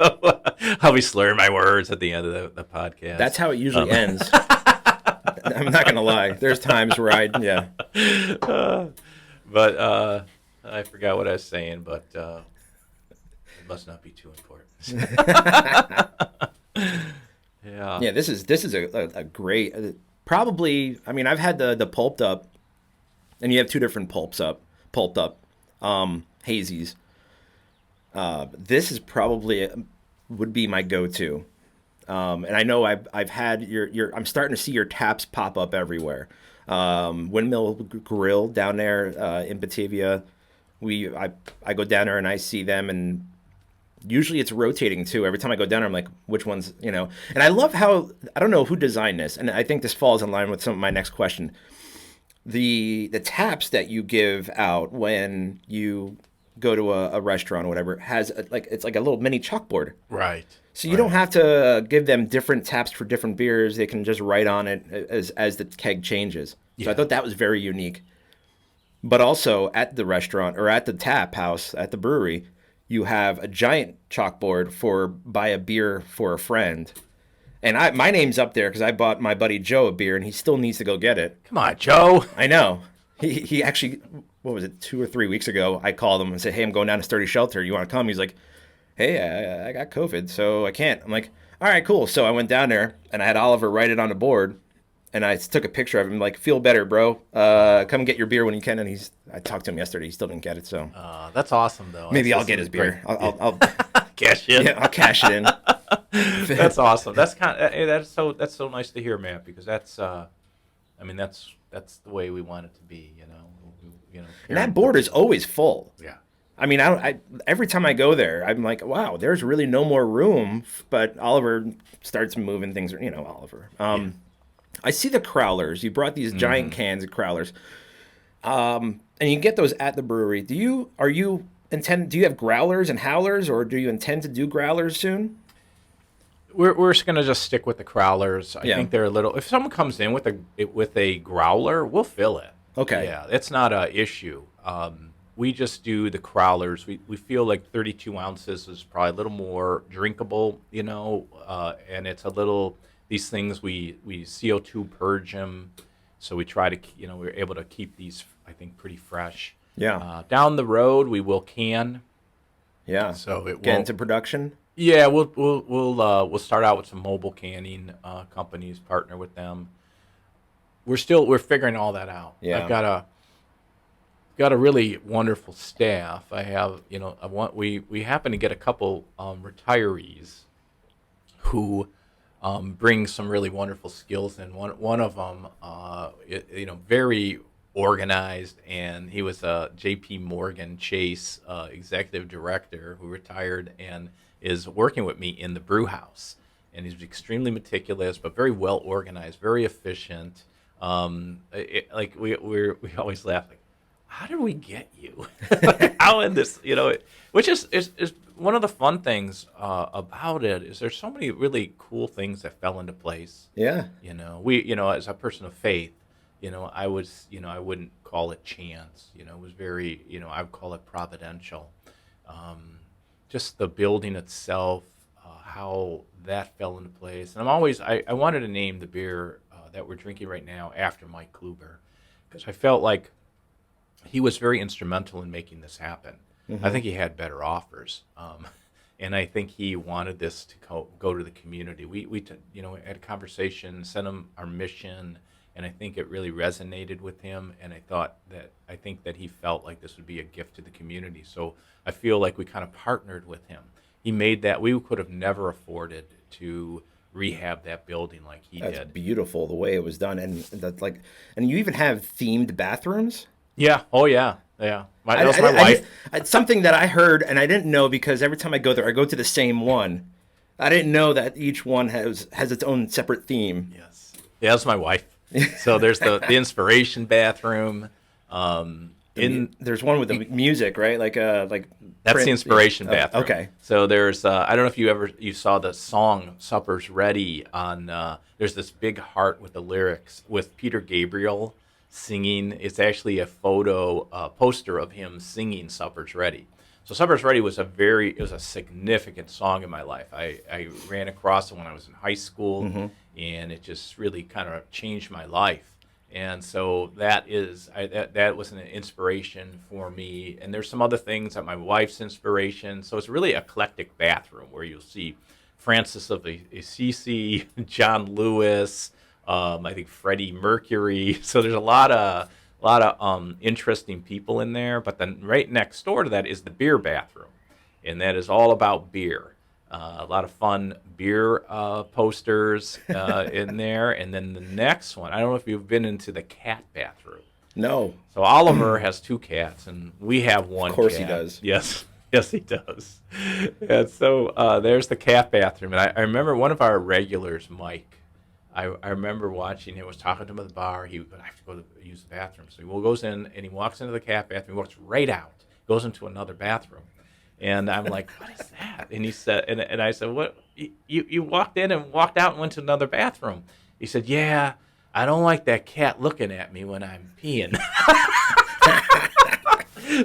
Speaker 2: I'll be slurring my words at the end of the podcast.
Speaker 1: That's how it usually ends. I'm not gonna lie. There's times where
Speaker 2: but I forgot what I was saying, but. It must not be too important. Yeah.
Speaker 1: Yeah, this is a great, probably. I mean, I've had the pulped up, and you have 2 different pulped up, hazies. This is probably would be my go-to, and I know I've had your. I'm starting to see your taps pop up everywhere. Windmill Grill down there in Batavia. I go down there and I see them, and usually it's rotating too. Every time I go down there, I'm like, which one's, And I love how, I don't know who designed this, and I think this falls in line with some of my next question. The taps that you give out when you go to a restaurant or whatever has it's like a little mini chalkboard.
Speaker 2: Right.
Speaker 1: So you don't have to give them different taps for different beers. They can just write on it as the keg changes. So I thought that was very unique. But also at the restaurant or at the tap house at the brewery, you have a giant chalkboard for buy a beer for a friend. And my name's up there because I bought my buddy Joe a beer, and he still needs to go get it.
Speaker 2: Come on, Joe.
Speaker 1: I know. He actually, what was it, 2 or 3 weeks ago, I called him and said, "Hey, I'm going down to Sturdy Shelter. You want to come?" He's like, "Hey, I got COVID, so I can't." I'm like, "All right, cool." So I went down there, and I had Oliver write it on the board, and I took a picture of him, like, "Feel better, bro. Come get your beer when you can." And I talked to him yesterday. He still didn't get it, so.
Speaker 2: That's awesome, though.
Speaker 1: Maybe I'll get his beer. I'll
Speaker 2: cash in.
Speaker 1: Yeah, I'll cash it in.
Speaker 2: That's awesome. That's that's so nice to hear, Matt, because that's the way we want it to be,
Speaker 1: And that board is always full.
Speaker 2: Yeah.
Speaker 1: I mean, every time I go there, I'm like, wow, there's really no more room. But Oliver starts moving things. Oliver.
Speaker 2: Yeah.
Speaker 1: I see the crowlers. You brought these giant
Speaker 2: Hmm.
Speaker 1: cans of crowlers, and you can get those at the brewery. Do you have growlers and howlers, or do you intend to do growlers soon?
Speaker 2: We're just gonna just stick with the crowlers. I
Speaker 1: Yeah.
Speaker 2: think they're a little. If someone comes in with a growler, we'll fill it.
Speaker 1: Okay.
Speaker 2: Yeah, it's not a issue. We just do the crowlers. We feel like 32 ounces is probably a little more drinkable, and it's a little. These things we CO2 purge them, so we try to we're able to keep these I think pretty fresh.
Speaker 1: Yeah.
Speaker 2: Down the road we will can,
Speaker 1: Yeah.
Speaker 2: so it
Speaker 1: Get
Speaker 2: won't.
Speaker 1: into production.
Speaker 2: Yeah, we'll start out with some mobile canning companies, partner with them. We're figuring all that out. I've
Speaker 1: Yeah.
Speaker 2: got a really wonderful staff. I have I want we happen to get a couple retirees who bring some really wonderful skills in. One of them, very organized, and he was a J.P. Morgan Chase executive director who retired and is working with me in the brew house. And he's extremely meticulous, but very well organized, very efficient. Like we always laugh like, how did we get you? How in this, which is one of the fun things about it is there's so many really cool things that fell into place.
Speaker 1: Yeah.
Speaker 2: As a person of faith, I wouldn't call it chance. It was very, I would call it providential. Just the building itself, how that fell into place. And I wanted to name the beer that we're drinking right now after Mike Kluber, because I felt like he was very instrumental in making this happen. I think he had better offers, and I think he wanted this to go to the community. We had a conversation, sent him our mission, and I think it really resonated with him. And I think that he felt like this would be a gift to the community. So I feel like we kind of partnered with him. He made that. We could have never afforded to rehab that building like he
Speaker 1: That's
Speaker 2: did.
Speaker 1: beautiful the way it was done, and and you even have themed bathrooms.
Speaker 2: Yeah. Oh yeah. Yeah. That was
Speaker 1: I,
Speaker 2: my
Speaker 1: I,
Speaker 2: wife.
Speaker 1: it's something that I heard and I didn't know because every time I go there, I go to the same one. I didn't know that each one has its own separate theme.
Speaker 2: Yes. Yeah, that's my wife. So there's the inspiration bathroom.
Speaker 1: There's one with the music, right? Like
Speaker 2: That's
Speaker 1: print.
Speaker 2: the inspiration
Speaker 1: Oh,
Speaker 2: bathroom.
Speaker 1: okay.
Speaker 2: So there's I don't know if you saw the song "Supper's Ready" on. There's this big heart with the lyrics with Peter Gabriel singing. It's actually a poster of him singing "Supper's Ready." So "Supper's Ready" was a significant song in my life. I ran across it when I was in high school, and it just really kind of changed my life. And so that was an inspiration for me. And there's some other things that my wife's inspiration. So it's really eclectic bathroom where you'll see Francis of Assisi, John Lewis, I think Freddie Mercury. So there's a lot of interesting people in there. But then right next door to that is the beer bathroom, and that is all about beer. A lot of fun beer posters in there. And then the next one, I don't know if you've been into the cat bathroom.
Speaker 1: No.
Speaker 2: So Oliver has two cats, and we have one cat.
Speaker 1: Of course he does.
Speaker 2: Yes. Yes, he does. And so there's the cat bathroom. And I remember one of our regulars, Mike, I remember watching him, was talking to him at the bar. He would have to go use the bathroom. So he goes in, and he walks into the cat bathroom. He walks right out, goes into another bathroom. And I'm like, what is that? And he said, and I said, what? You walked in and walked out and went to another bathroom. He said, yeah, I don't like that cat looking at me when I'm peeing.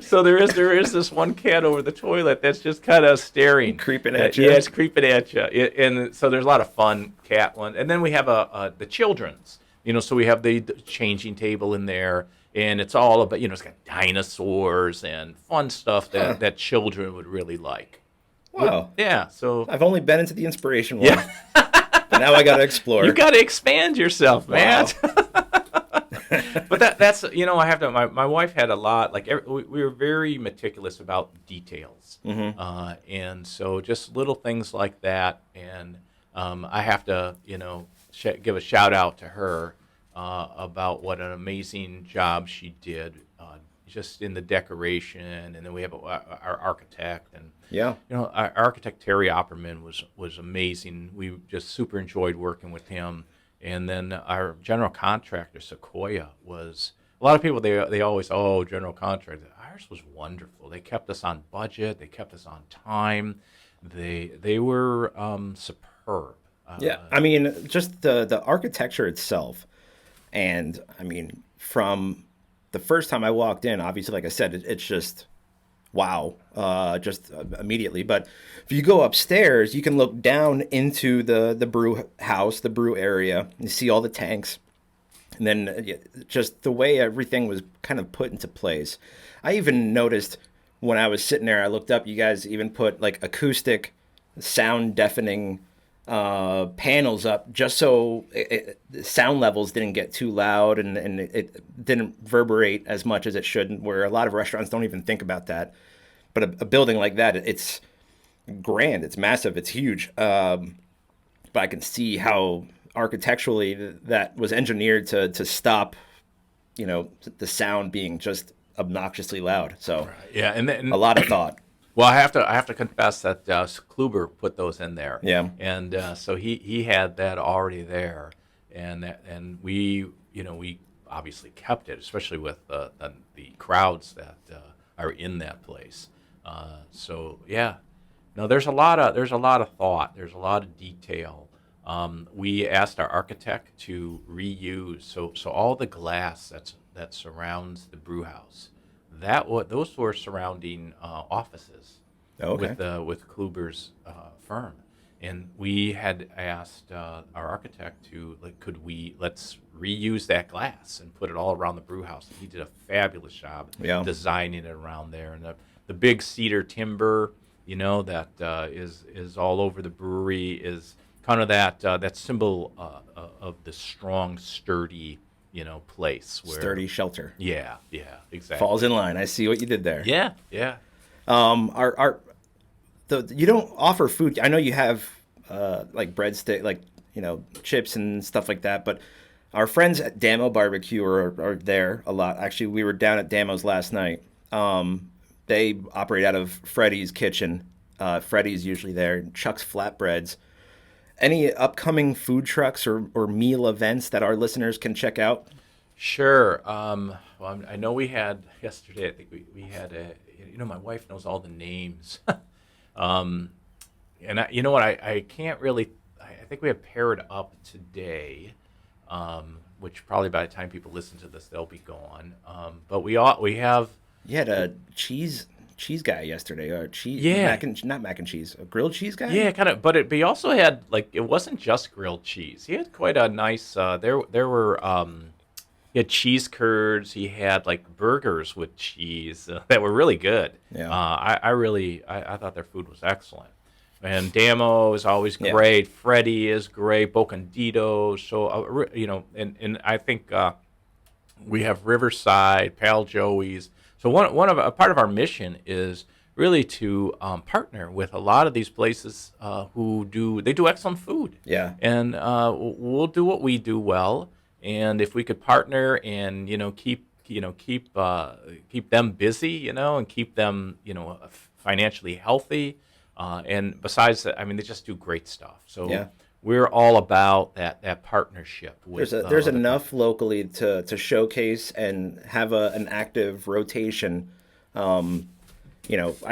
Speaker 2: So there is this one cat over the toilet that's just kind of staring,
Speaker 1: Creeping at you.
Speaker 2: Yeah, it's creeping at you. And so there's a lot of fun cat ones. And then we have the children's. So we have the changing table in there. And it's all about, it's got dinosaurs and fun stuff that children would really like.
Speaker 1: Wow.
Speaker 2: Yeah, so.
Speaker 1: I've only been into the inspiration one.
Speaker 2: Yeah.
Speaker 1: But now I got to explore.
Speaker 2: You got to expand yourself, man.
Speaker 1: Wow.
Speaker 2: But that's, I have to, my wife had a lot, we were very meticulous about details. And so just little things like that. And I have to, give a shout out to her. About what an amazing job she did, just in the decoration, and then we have our architect, and
Speaker 1: Yeah.
Speaker 2: our architect Terry Opperman was amazing. We just super enjoyed working with him, and then our general contractor Sequoia was. A lot of people they always general contractor. Ours was wonderful. They kept us on budget. They kept us on time. They were superb.
Speaker 1: Yeah. I mean, just the architecture itself. And I mean, from the first time I walked in, obviously, like I said, it's just wow, just immediately. But if you go upstairs, you can look down into the brew house, the brew area. You see all the tanks. And then just the way everything was kind of put into place. I even noticed when I was sitting there, I looked up, you guys even put like acoustic sound deafening panels up just so the sound levels didn't get too loud and it didn't reverberate as much as it should, where a lot of restaurants don't even think about that. But a building like that, it's grand, it's massive, it's huge. But I can see how architecturally that was engineered to stop, the sound being just obnoxiously loud. So
Speaker 2: yeah, and
Speaker 1: a lot of thought.
Speaker 2: Well, I have to confess that Kluber put those in there.
Speaker 1: Yeah.
Speaker 2: And so he had that already there, and we obviously kept it, especially with the crowds that are in that place. So yeah, no, there's a lot of thought, there's a lot of detail. We asked our architect to reuse so all the glass that surrounds the brew house. Those were surrounding offices.
Speaker 1: Okay.
Speaker 2: With Kluber's firm, and we had asked our architect to let's reuse that glass and put it all around the brew house. And he did a fabulous job designing it around there, and the big cedar timber, that is all over the brewery is kind of that symbol of the strong, sturdy. Place where
Speaker 1: Sturdy Shelter.
Speaker 2: Yeah, exactly.
Speaker 1: Falls in line. I see what you did there.
Speaker 2: Yeah.
Speaker 1: You don't offer food. I know you have like breadstick, like chips and stuff like that. But our friends at Damo Barbecue are there a lot. Actually, we were down at Damo's last night. They operate out of Freddy's kitchen. Freddy's usually there. Chuck's Flatbreads. Any upcoming food trucks or meal events that our listeners can check out?
Speaker 2: Sure. Well, I know we had yesterday. I think we had my wife knows all the names. And you know what? I can't really. I think we have paired up today, which probably by the time people listen to this, they'll be gone. But we have.
Speaker 1: You had a cheese guy yesterday, or cheese, not mac and cheese, a grilled cheese guy.
Speaker 2: Yeah, kind of. But he also had it wasn't just grilled cheese. He had quite a nice. There were. He had cheese curds. He had burgers with cheese that were really good.
Speaker 1: Yeah.
Speaker 2: I thought their food was excellent. And Damo is always great. Yeah. Freddy is great. Bocandito. So and I think we have Riverside, Pal Joey's. So a part of our mission is really to partner with a lot of these places who do excellent food.
Speaker 1: Yeah.
Speaker 2: And we'll do what we do well. And if we could partner and keep them busy, and keep them financially healthy, and besides that, I mean, they just do great stuff. So we're all about that partnership.
Speaker 1: There's enough locally to showcase and have an active rotation. I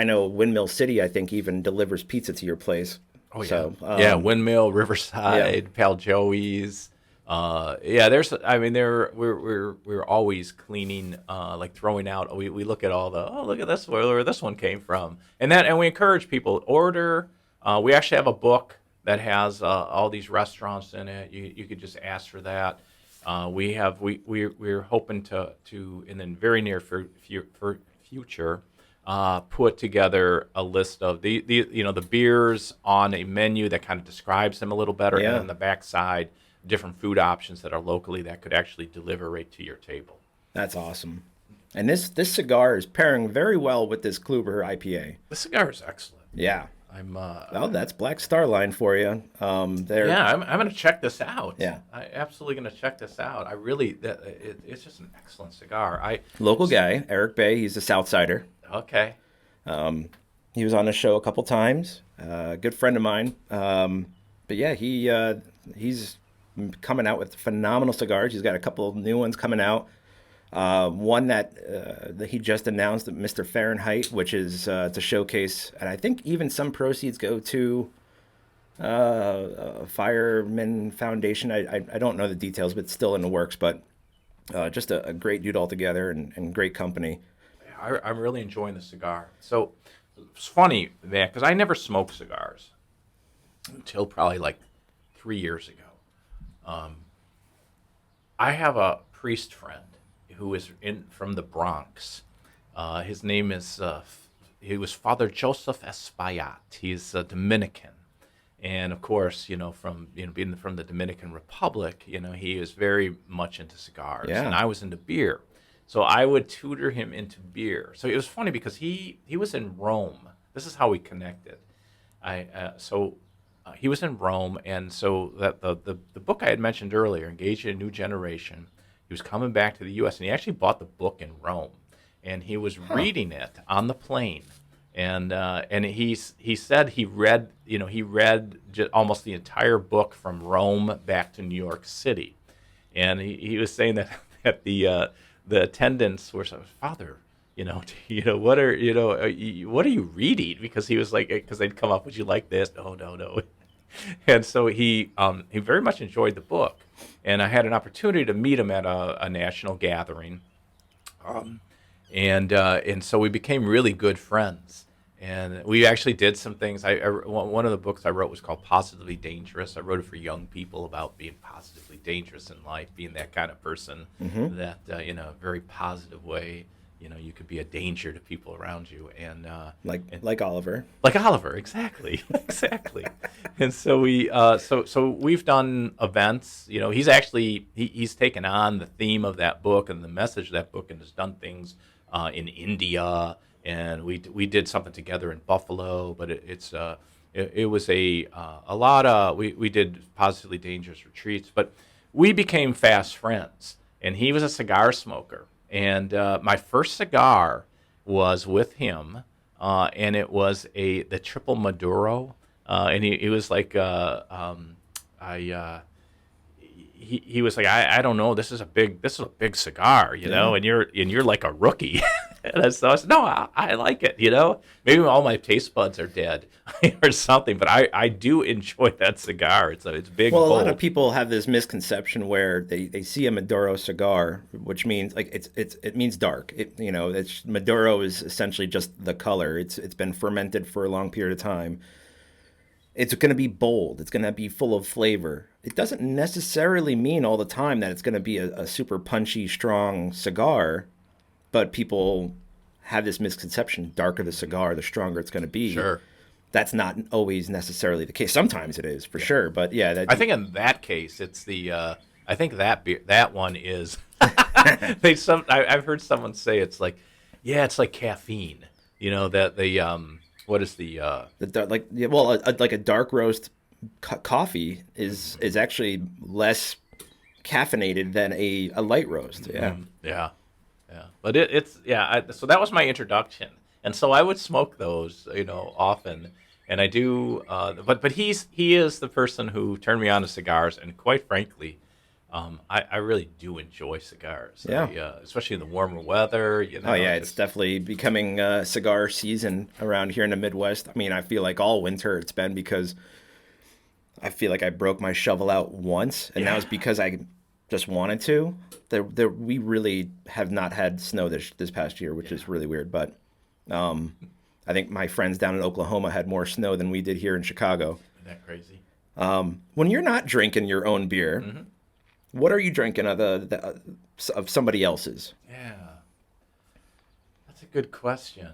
Speaker 1: know Windmill City, I think, even delivers pizza to your place.
Speaker 2: Oh yeah,
Speaker 1: so,
Speaker 2: Windmill, Riverside, Pal Joey's. We're always cleaning, throwing out. We look at all look at this where this one came from, and we encourage people order. We actually have a book that has all these restaurants in it. You could just ask for that. We're hoping to in the very near future put together a list of the beers on a menu that kind of describes them a little better, and on the backside, different food options that are locally that could actually deliver right to your table.
Speaker 1: That's awesome. And this cigar is pairing very well with this Kluber IPA.
Speaker 2: The cigar is excellent.
Speaker 1: Yeah.
Speaker 2: I'm
Speaker 1: Oh, that's Black Star Line for you. They're
Speaker 2: yeah, I'm going to check this out.
Speaker 1: Yeah,
Speaker 2: I absolutely going to check this out. I really it's just an excellent cigar.
Speaker 1: local guy, Eric Bay. He's a Southsider.
Speaker 2: Okay.
Speaker 1: He was on the show a couple times. Good friend of mine. But yeah, he's coming out with phenomenal cigars. He's got a couple new ones coming out. One that he just announced, Mr. Fahrenheit, which is it's a showcase, and I think even some proceeds go to Fireman Foundation. I don't know the details, but it's still in the works. But just a great dude altogether, and great company.
Speaker 2: I'm really enjoying the cigar. So it's funny, man, because I never smoked cigars until probably like 3 years ago. I have a priest friend who is from the Bronx. His name is he was Father Joseph Espaillat. He's a Dominican, and of course, from being from the Dominican Republic, he is very much into cigars,
Speaker 1: Yeah.
Speaker 2: and I was into beer. So I would tutor him into beer. So it was funny because he was in Rome. This is how we connected. He was in Rome, and so that the book I had mentioned earlier, Engaged in a New Generation, he was coming back to the U.S. and he actually bought the book in Rome, and he was reading it on the plane, and he said he read almost the entire book from Rome back to New York City, and he was saying that the attendants were saying, Father, what are you reading? Because he was like, because they'd come up, would you like this? No. And so he very much enjoyed the book, and I had an opportunity to meet him at a national gathering, and so we became really good friends. And we actually did some things. One of the books I wrote was called Positively Dangerous. I wrote it for young people about being positively dangerous in life, being that kind of person that, in a very positive way, you could be a danger to people around you. And
Speaker 1: Like Oliver.
Speaker 2: like Oliver, exactly, exactly. And so so we've done events. He's taken on the theme of that book and the message of that book, and has done things in India. And we did something together in Buffalo, but it was a lot of we did Positively Dangerous retreats, but we became fast friends. And he was a cigar smoker, and my first cigar was with him, and it was the Triple Maduro, and he was like he was like, I don't know, this is a big cigar, and you're like a rookie. And so I said, no, I like it, Maybe all my taste buds are dead or something, but I do enjoy that cigar. It's big.
Speaker 1: Well, a
Speaker 2: bold.
Speaker 1: lot of people have this misconception where they see a Maduro cigar, which means like it means dark. Maduro is essentially just the color. It's been fermented for a long period of time. It's going to be bold. It's going to be full of flavor. It doesn't necessarily mean all the time that it's going to be a super punchy, strong cigar, but people have this misconception: darker the cigar, the stronger it's going to be.
Speaker 2: Sure.
Speaker 1: That's not always necessarily the case. Sometimes it is, for sure. But yeah,
Speaker 2: I think in that case, it's I think that one is. I've heard someone say it's like caffeine. What is
Speaker 1: like a dark roast coffee is actually less caffeinated than a light roast. Yeah.
Speaker 2: Yeah. But so that was my introduction, and so I would smoke those, often, and I do. But he is the person who turned me on to cigars, and quite frankly, I really do enjoy cigars.
Speaker 1: Yeah.
Speaker 2: Especially in the warmer weather.
Speaker 1: Oh yeah, it's definitely becoming cigar season around here in the Midwest. I mean, I feel like all winter it's been, because I feel like I broke my shovel out once, and that was because I just wanted to. We really have not had snow this past year, which is really weird. But I think my friends down in Oklahoma had more snow than we did here in Chicago.
Speaker 2: Isn't that crazy?
Speaker 1: When you're not drinking your own beer, what are you drinking of somebody else's?
Speaker 2: Yeah, that's a good question.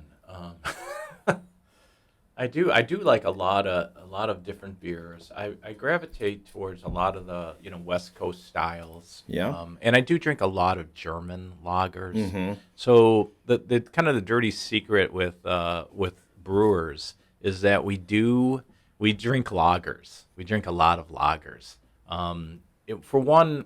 Speaker 2: I do like a lot of different beers. I gravitate towards a lot of the West Coast styles.
Speaker 1: Yeah.
Speaker 2: And I do drink a lot of German lagers. So the kind of the dirty secret with brewers is that we drink lagers. We drink a lot of lagers. For one,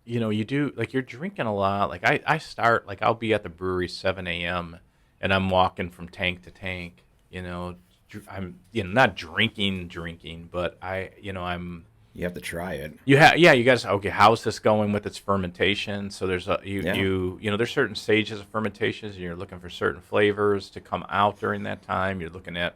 Speaker 2: you do like you're drinking a lot. Like I start like I'll be at the brewery 7 a.m. and I'm walking from tank to tank. I'm not drinking, but I'm.
Speaker 1: You have to try it.
Speaker 2: You guys. Okay, how's this going with its fermentation? So there's
Speaker 1: Yeah.
Speaker 2: there's certain stages of fermentations, and you're looking for certain flavors to come out during that time. You're looking at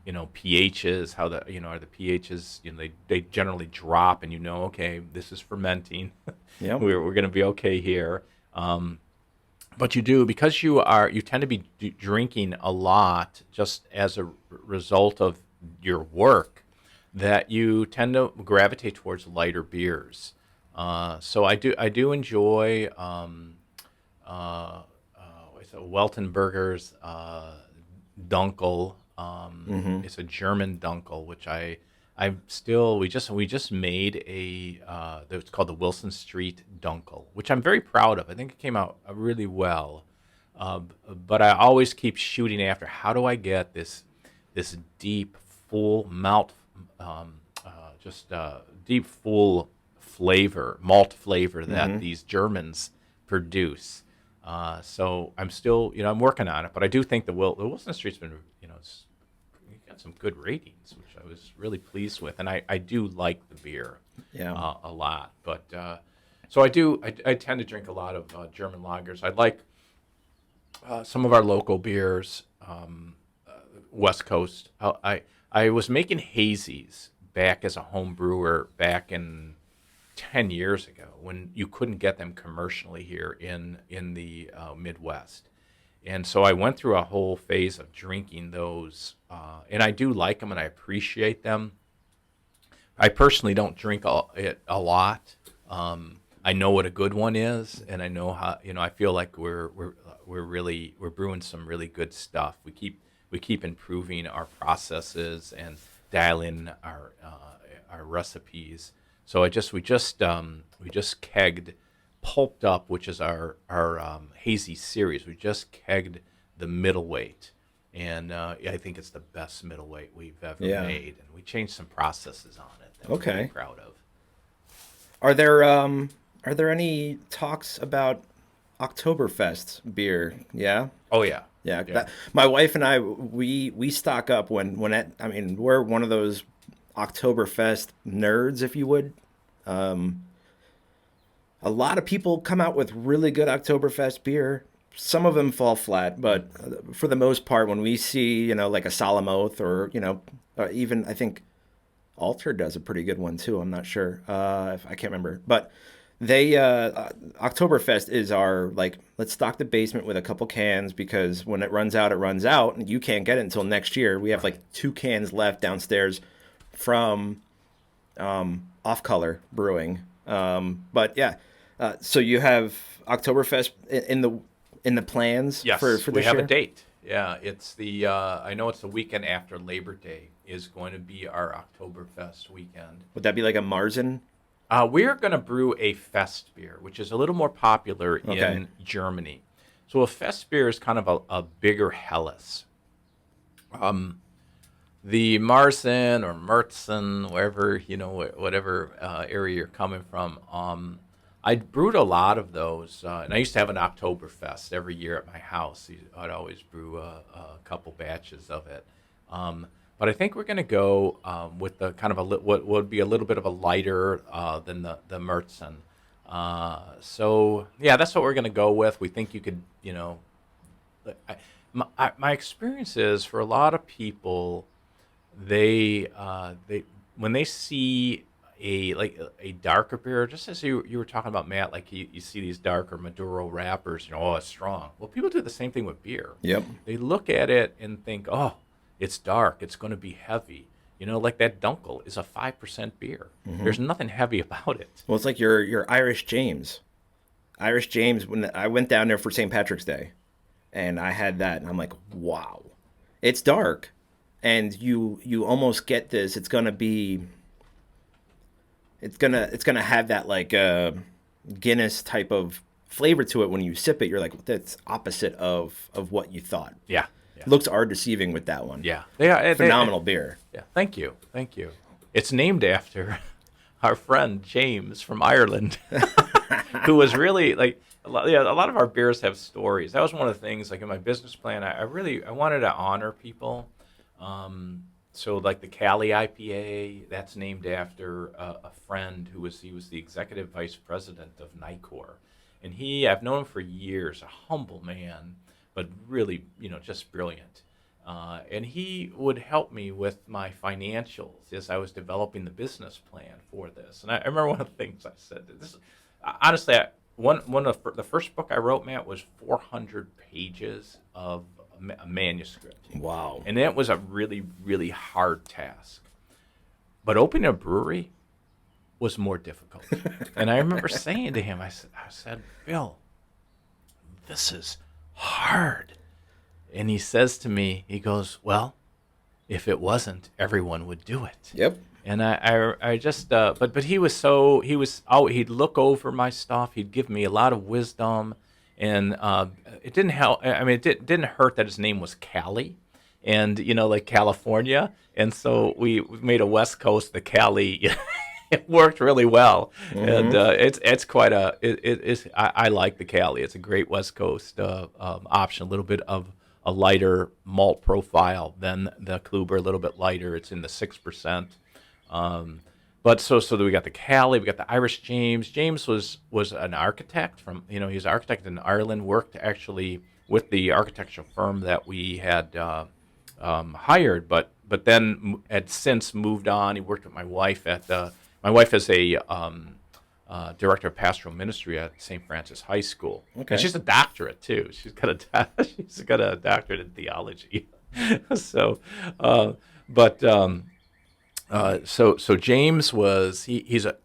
Speaker 2: pHs, how are the pHs, they generally drop, and okay, this is fermenting.
Speaker 1: Yeah.
Speaker 2: we're going to be okay here. But because you tend to be drinking a lot just as a result of your work, that you tend to gravitate towards lighter beers. So I do enjoy Weltenberger's Dunkel. It's a German Dunkel, which we just made it's called the Wilson Street Dunkel, which I'm very proud of. I think it came out really well. But I always keep shooting after, how do I get this deep, full malt, deep, full flavor, malt flavor that these Germans produce. So I'm still, I'm working on it, but I do think the Wilson Street's been, it's got some good ratings, which I was really pleased with, and I do like the beer, a lot. But so I tend to drink a lot of German lagers. I like some of our local beers, West Coast. I was making hazies back as a home brewer back in 10 years ago when you couldn't get them commercially here in the Midwest. And so I went through a whole phase of drinking those, and I do like them and I appreciate them. I personally don't drink it a lot. I know what a good one is, and I know how, I feel like we're brewing some really good stuff. We keep improving our processes and dialing our recipes. So we just kegged Pulped Up, which is our hazy series. We just kegged the middleweight, and I think it's the best middleweight we've ever made. And we changed some processes on it that we're really proud of.
Speaker 1: Are there any talks about Oktoberfest beer? Yeah.
Speaker 2: Oh yeah.
Speaker 1: Yeah. My wife and I, we stock up when we're one of those Oktoberfest nerds, if you would. A lot of people come out with really good Oktoberfest beer. Some of them fall flat, but for the most part, when we see, like a Solomoth or even I think Alter does a pretty good one too. I'm not sure if I can't remember, but they Oktoberfest is our let's stock the basement with a couple cans because when it runs out, and you can't get it until next year. We have 2 cans left downstairs from Off Color Brewing. But yeah. So you have Oktoberfest in the plans for this year?
Speaker 2: We have a date. Yeah, it's I know it's the weekend after Labor Day is going to be our Oktoberfest weekend.
Speaker 1: Would that be like a Marzen?
Speaker 2: We're going to brew a Fest beer, which is a little more popular in Germany. So a Fest beer is kind of a bigger Helles. The Marzen or Mertzen, wherever, whatever area you're coming from, I brewed a lot of those, and I used to have an Oktoberfest every year at my house. I'd always brew a couple batches of it. But I think we're going to go with the kind of what would be a little bit of a lighter than the Mertzen. So, yeah, that's what we're going to go with. We think you could, my experience is for a lot of people, they when they see a darker beer, just as you were talking about, Matt, like you see these darker Maduro wrappers, it's strong. Well, people do the same thing with beer.
Speaker 1: Yep.
Speaker 2: They look at it and think, oh, it's dark, it's going to be heavy. Like that Dunkel is a 5% beer. Mm-hmm. There's nothing heavy about it.
Speaker 1: Well, it's like your Irish James. Irish James, when I went down there for St. Patrick's Day, and I had that, and I'm like, wow, it's dark. And you almost get this. It's gonna have that Guinness type of flavor to it when you sip it. You're like, that's opposite of what you thought.
Speaker 2: Yeah.
Speaker 1: Looks are deceiving with that one.
Speaker 2: Yeah, they are
Speaker 1: Phenomenal beer.
Speaker 2: Yeah, thank you. It's named after our friend James from Ireland, who was really like a lot of our beers have stories. That was one of the things like in my business plan. I wanted to honor people. So like the Cali IPA, that's named after a friend he was the executive vice president of Nicor, and I've known him for years, a humble man, but really just brilliant. And he would help me with my financials as I was developing the business plan for this. And I remember one of the things I said. Honestly, one of the first book I wrote, Matt, was 400 pages of a manuscript.
Speaker 1: Wow.
Speaker 2: And that was a really, really hard task. But opening a brewery was more difficult. And I remember saying to him, I said, Bill, this is hard. And he says to me, he goes, well, if it wasn't, everyone would do it.
Speaker 1: Yep.
Speaker 2: And I just, but he'd look over my stuff. He'd give me a lot of wisdom. And it didn't help. I mean, it didn't hurt that his name was Cali, and like California. And so we made a West Coast, the Cali. It worked really well, and it's quite I like the Cali. It's a great West Coast option. A little bit of a lighter malt profile than the Kluber, a little bit lighter. It's in the 6%. But so we got the Cali, we got the Irish James. James was an architect from he's an architect in Ireland. Worked actually with the architectural firm that we had hired, but then had since moved on. He worked with my wife my wife is a director of pastoral ministry at St. Francis High School.
Speaker 1: Okay.
Speaker 2: And she's a doctorate too. She's got a doctorate in theology. So James he's a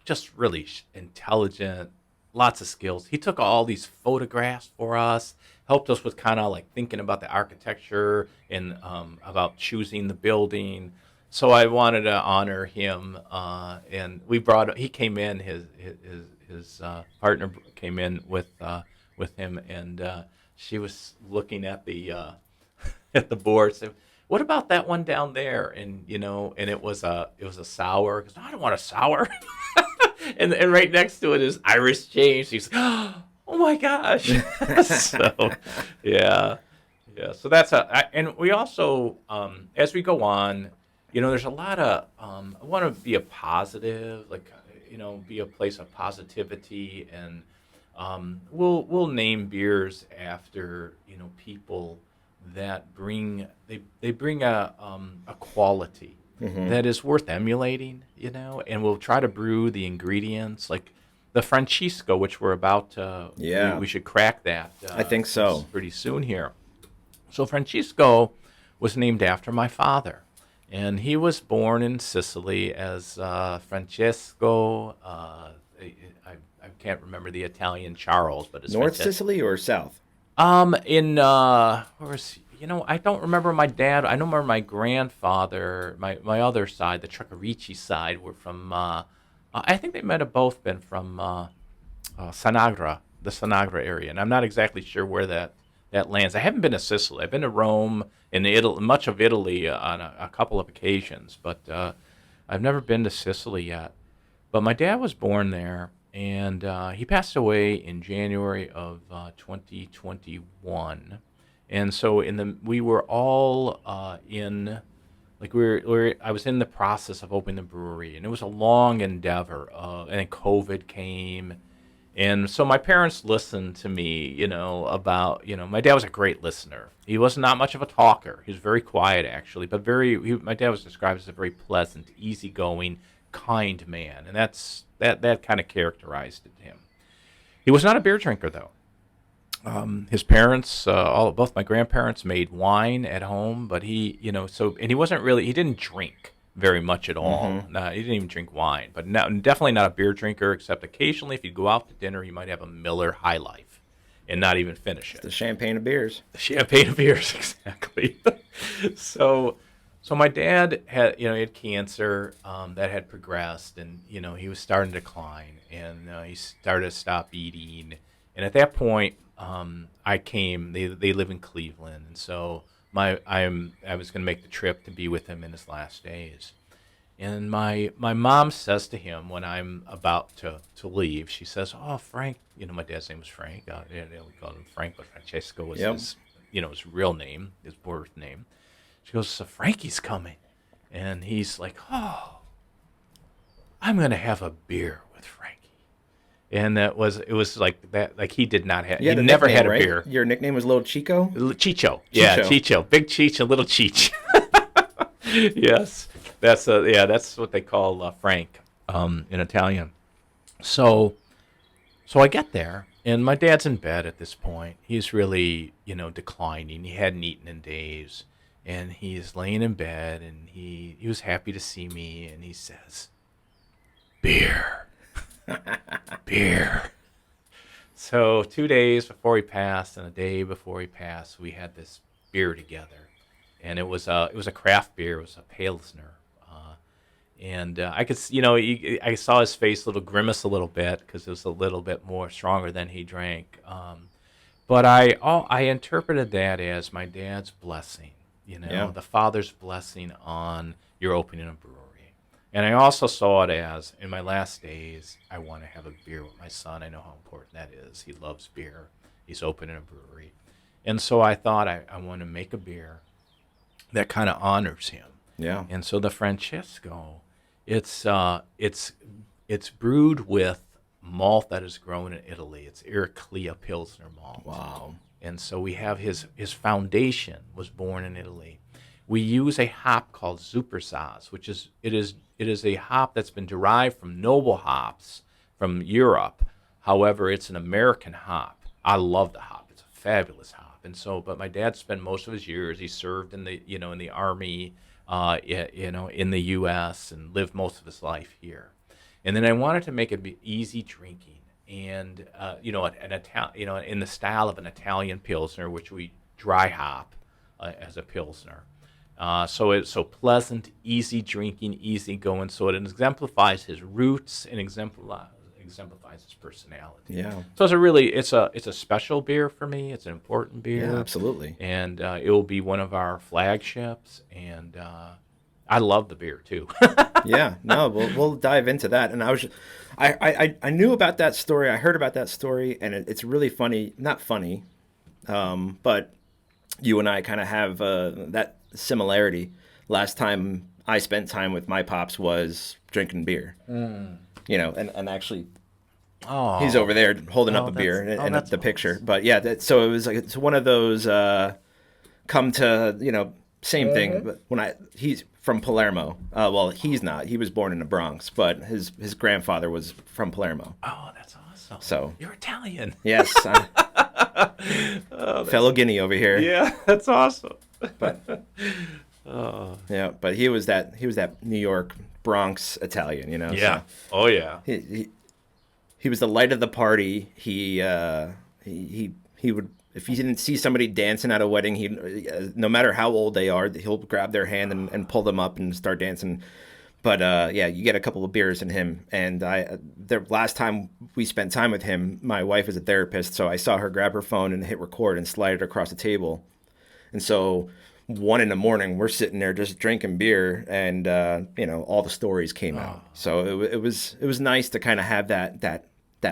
Speaker 2: just really intelligent, lots of skills. He took all these photographs for us, helped us with kind of like thinking about the architecture and about choosing the building. So I wanted to honor him, and he came in, his partner came in with him, and she was looking at the at the board, saying, what about that one down there? And and it was a sour. Because I don't want a sour. and right next to it is Irish James. He's like, oh my gosh. So yeah. So that's and we also as we go on, there's a lot of I want to be a positive, like be a place of positivity, and we'll name beers after people that bring a quality that is worth emulating, and we'll try to brew the ingredients like the Francisco, which we're about to. We should crack that.
Speaker 1: I think so.
Speaker 2: Pretty soon here. So Francisco was named after my father, and he was born in Sicily as Francesco. I can't remember the Italian Charles, but it's
Speaker 1: North Sicily or South?
Speaker 2: I don't remember my dad. I remember my grandfather, my other side, the Trucarici side, were from. I think they might have both been from Sanagra, the Sanagra area, and I'm not exactly sure where that lands. I haven't been to Sicily. I've been to Rome and much of Italy on a couple of occasions, but I've never been to Sicily yet. But my dad was born there, and he passed away in January of 2021. And so we were all I was in the process of opening the brewery, and it was a long endeavor. And then COVID came, and so my parents listened to me, about my dad was a great listener. He was not much of a talker. He was very quiet actually, but my dad was described as a very pleasant, easygoing, kind man, and that kind of characterized him. He was not a beer drinker though. His parents, both my grandparents, made wine at home, but he didn't drink very much at all. No, he didn't even drink wine, but definitely not a beer drinker, except occasionally if he'd go out to dinner, he might have a Miller High Life and not even finish it.
Speaker 1: The champagne of beers.
Speaker 2: The champagne of beers, exactly. So my dad had, he had cancer that had progressed, and he was starting to decline, and he started to stop eating. And at that point, I came. They live in Cleveland, and so I was going to make the trip to be with him in his last days. And my mom says to him when I'm about to leave, she says, "Oh, Frank, my dad's name was Frank. We called him Frank, but Francesco was
Speaker 1: Yep.
Speaker 2: his real name, his birth name." She goes, "So Frankie's coming," and he's like, "Oh, I'm gonna have a beer with Frankie." And it was like that. Like he did not have.
Speaker 1: You
Speaker 2: He
Speaker 1: had a
Speaker 2: never had
Speaker 1: nickname,
Speaker 2: a
Speaker 1: right?
Speaker 2: beer.
Speaker 1: Your nickname was Little Chico?
Speaker 2: Chicho. Yeah, Chicho. Big Cheech and Little Cheech. Yes, that's what they call Frank in Italian. So I get there, and my dad's in bed at this point. He's really declining. He hadn't eaten in days, and he's laying in bed, and he was happy to see me, and he says, "Beer, beer." So 2 days before he passed, and a day before he passed, we had this beer together, and it was a craft beer. It was a Pilsner, and I could I saw his face little grimace a little bit because it was a little bit more stronger than he drank. But I interpreted that as my dad's blessing,
Speaker 1: Yeah.
Speaker 2: the father's blessing on your opening a brewery. And I also saw it as, in my last days, I want to have a beer with my son. I know how important that is. He loves beer. He's opening a brewery. And so I thought I want to make a beer that kind of honors him.
Speaker 1: Yeah.
Speaker 2: And so the Francesco, it's brewed with malt that is grown in Italy. It's Ercole Pilsner malt.
Speaker 1: Wow.
Speaker 2: And so we have his foundation was born in Italy. We use a hop called Supersaz, which is a hop that's been derived from noble hops from Europe. However, it's an American hop. I love the hop. It's a fabulous hop. And so, but my dad spent most of his years. He served in the in the Army, in the U.S. and lived most of his life here. And then I wanted to make it be easy drinking, and in the style of an Italian Pilsner, which we dry hop as a Pilsner. So it's so pleasant, easy drinking, easy going. So it exemplifies his roots and exemplifies his personality.
Speaker 1: Yeah.
Speaker 2: So it's a special beer for me. It's an important beer.
Speaker 1: Yeah, absolutely.
Speaker 2: And it will be one of our flagships. And I love the beer too.
Speaker 1: Yeah. No, we'll dive into that. And I knew about that story. I heard about that story, and it's really funny. Not funny, but you and I kind of have that similarity. Last time I spent time with my pops was drinking beer. And actually
Speaker 2: Oh,
Speaker 1: he's over there holding up
Speaker 2: Oh,
Speaker 1: a beer in
Speaker 2: that's
Speaker 1: the
Speaker 2: nice.
Speaker 1: picture. But yeah, so it was like it's one of those come to same thing. But he's from Palermo. Well, he's not. He was born in the Bronx, but his grandfather was from Palermo.
Speaker 2: Oh, that's awesome.
Speaker 1: So
Speaker 2: You're Italian.
Speaker 1: yes, fellow Guinea over here.
Speaker 2: Yeah, that's awesome.
Speaker 1: But yeah, but he was that New York Bronx Italian,
Speaker 2: Yeah.
Speaker 1: So
Speaker 2: Oh, yeah.
Speaker 1: he was the light of the party. He would, if he didn't see somebody dancing at a wedding, he no matter how old they are, he'll grab their hand and pull them up and start dancing. But yeah, you get a couple of beers in him. And the last time we spent time with him, my wife is a therapist, so I saw her grab her phone and hit record and slide it across the table. And so 1 a.m, we're sitting there just drinking beer, and all the stories came out. So it was nice to kind of have that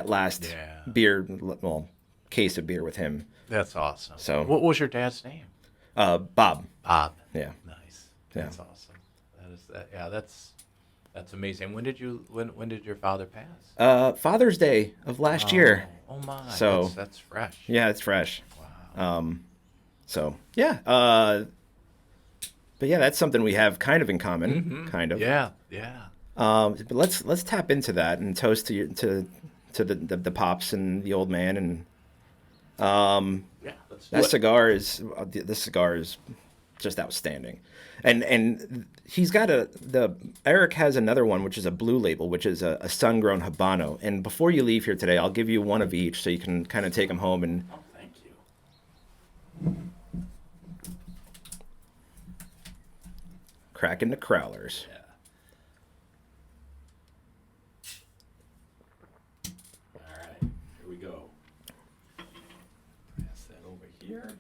Speaker 1: last beer, well, case of beer with him.
Speaker 2: That's awesome.
Speaker 1: So-
Speaker 2: what was your dad's name?
Speaker 1: Bob.
Speaker 2: Bob.
Speaker 1: Yeah.
Speaker 2: Nice. That's awesome. That's amazing. When did your father pass?
Speaker 1: Father's Day of last year.
Speaker 2: Oh my.
Speaker 1: So-
Speaker 2: that's fresh.
Speaker 1: Yeah, it's fresh.
Speaker 2: Wow.
Speaker 1: So yeah. But yeah, that's something we have kind of in common, kind of.
Speaker 2: Yeah.
Speaker 1: But let's tap into that and toast to the pops and the old man, and
Speaker 2: Yeah. Let's do
Speaker 1: that
Speaker 2: it.
Speaker 1: cigar is this cigar is just outstanding, and he's got Eric has another one which is a blue label, which is a sun-grown Habano. And before you leave here today, I'll give you one of each so you can kind of take them home and.
Speaker 2: Oh, thank you.
Speaker 1: Cracking the crowlers.
Speaker 2: Yeah. All right. Here we go. here.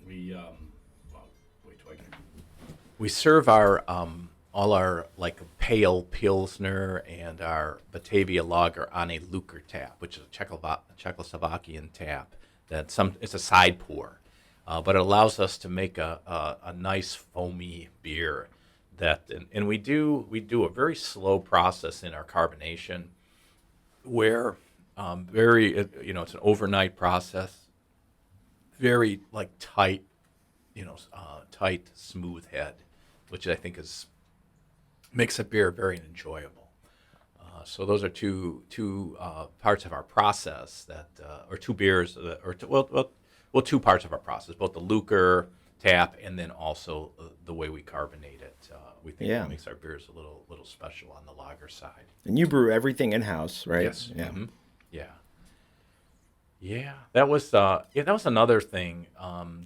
Speaker 2: Well, wait till I get. We serve our all our like pale pilsner and our Batavia lager on a Luker tap, which is a Czechoslovakian tap. It's a side pour, but it allows us to make a nice foamy beer. And we do a very slow process in our carbonation, where it's an overnight process, very like tight, tight, smooth head, which I think makes a beer very enjoyable. So those are two parts of our process or two beers, two parts of our process, both the Luker tap and then also the way we carbonate it. We think it makes our beers a little special on the lager side.
Speaker 1: And you brew everything in house, right?
Speaker 2: Yes.
Speaker 1: Yeah.
Speaker 2: Mm-hmm. Yeah. Yeah, that was another thing.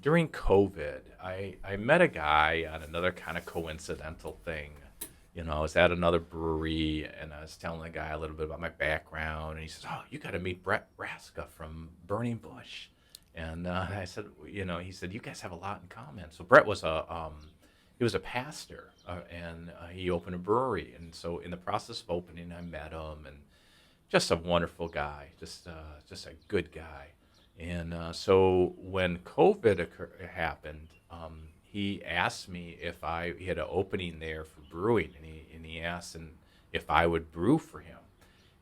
Speaker 2: During COVID, I met a guy on another kind of coincidental thing. I was at another brewery, and I was telling the guy a little bit about my background, and he says, "Oh, you got to meet Brett Raska from Burning Bush." And I said, he said, "You guys have a lot in common." So Brett was he was a pastor, and he opened a brewery, and so in the process of opening, I met him, and just a wonderful guy, just a good guy. And so when COVID happened, he asked me if he had an opening there for brewing, and he asked if I would brew for him.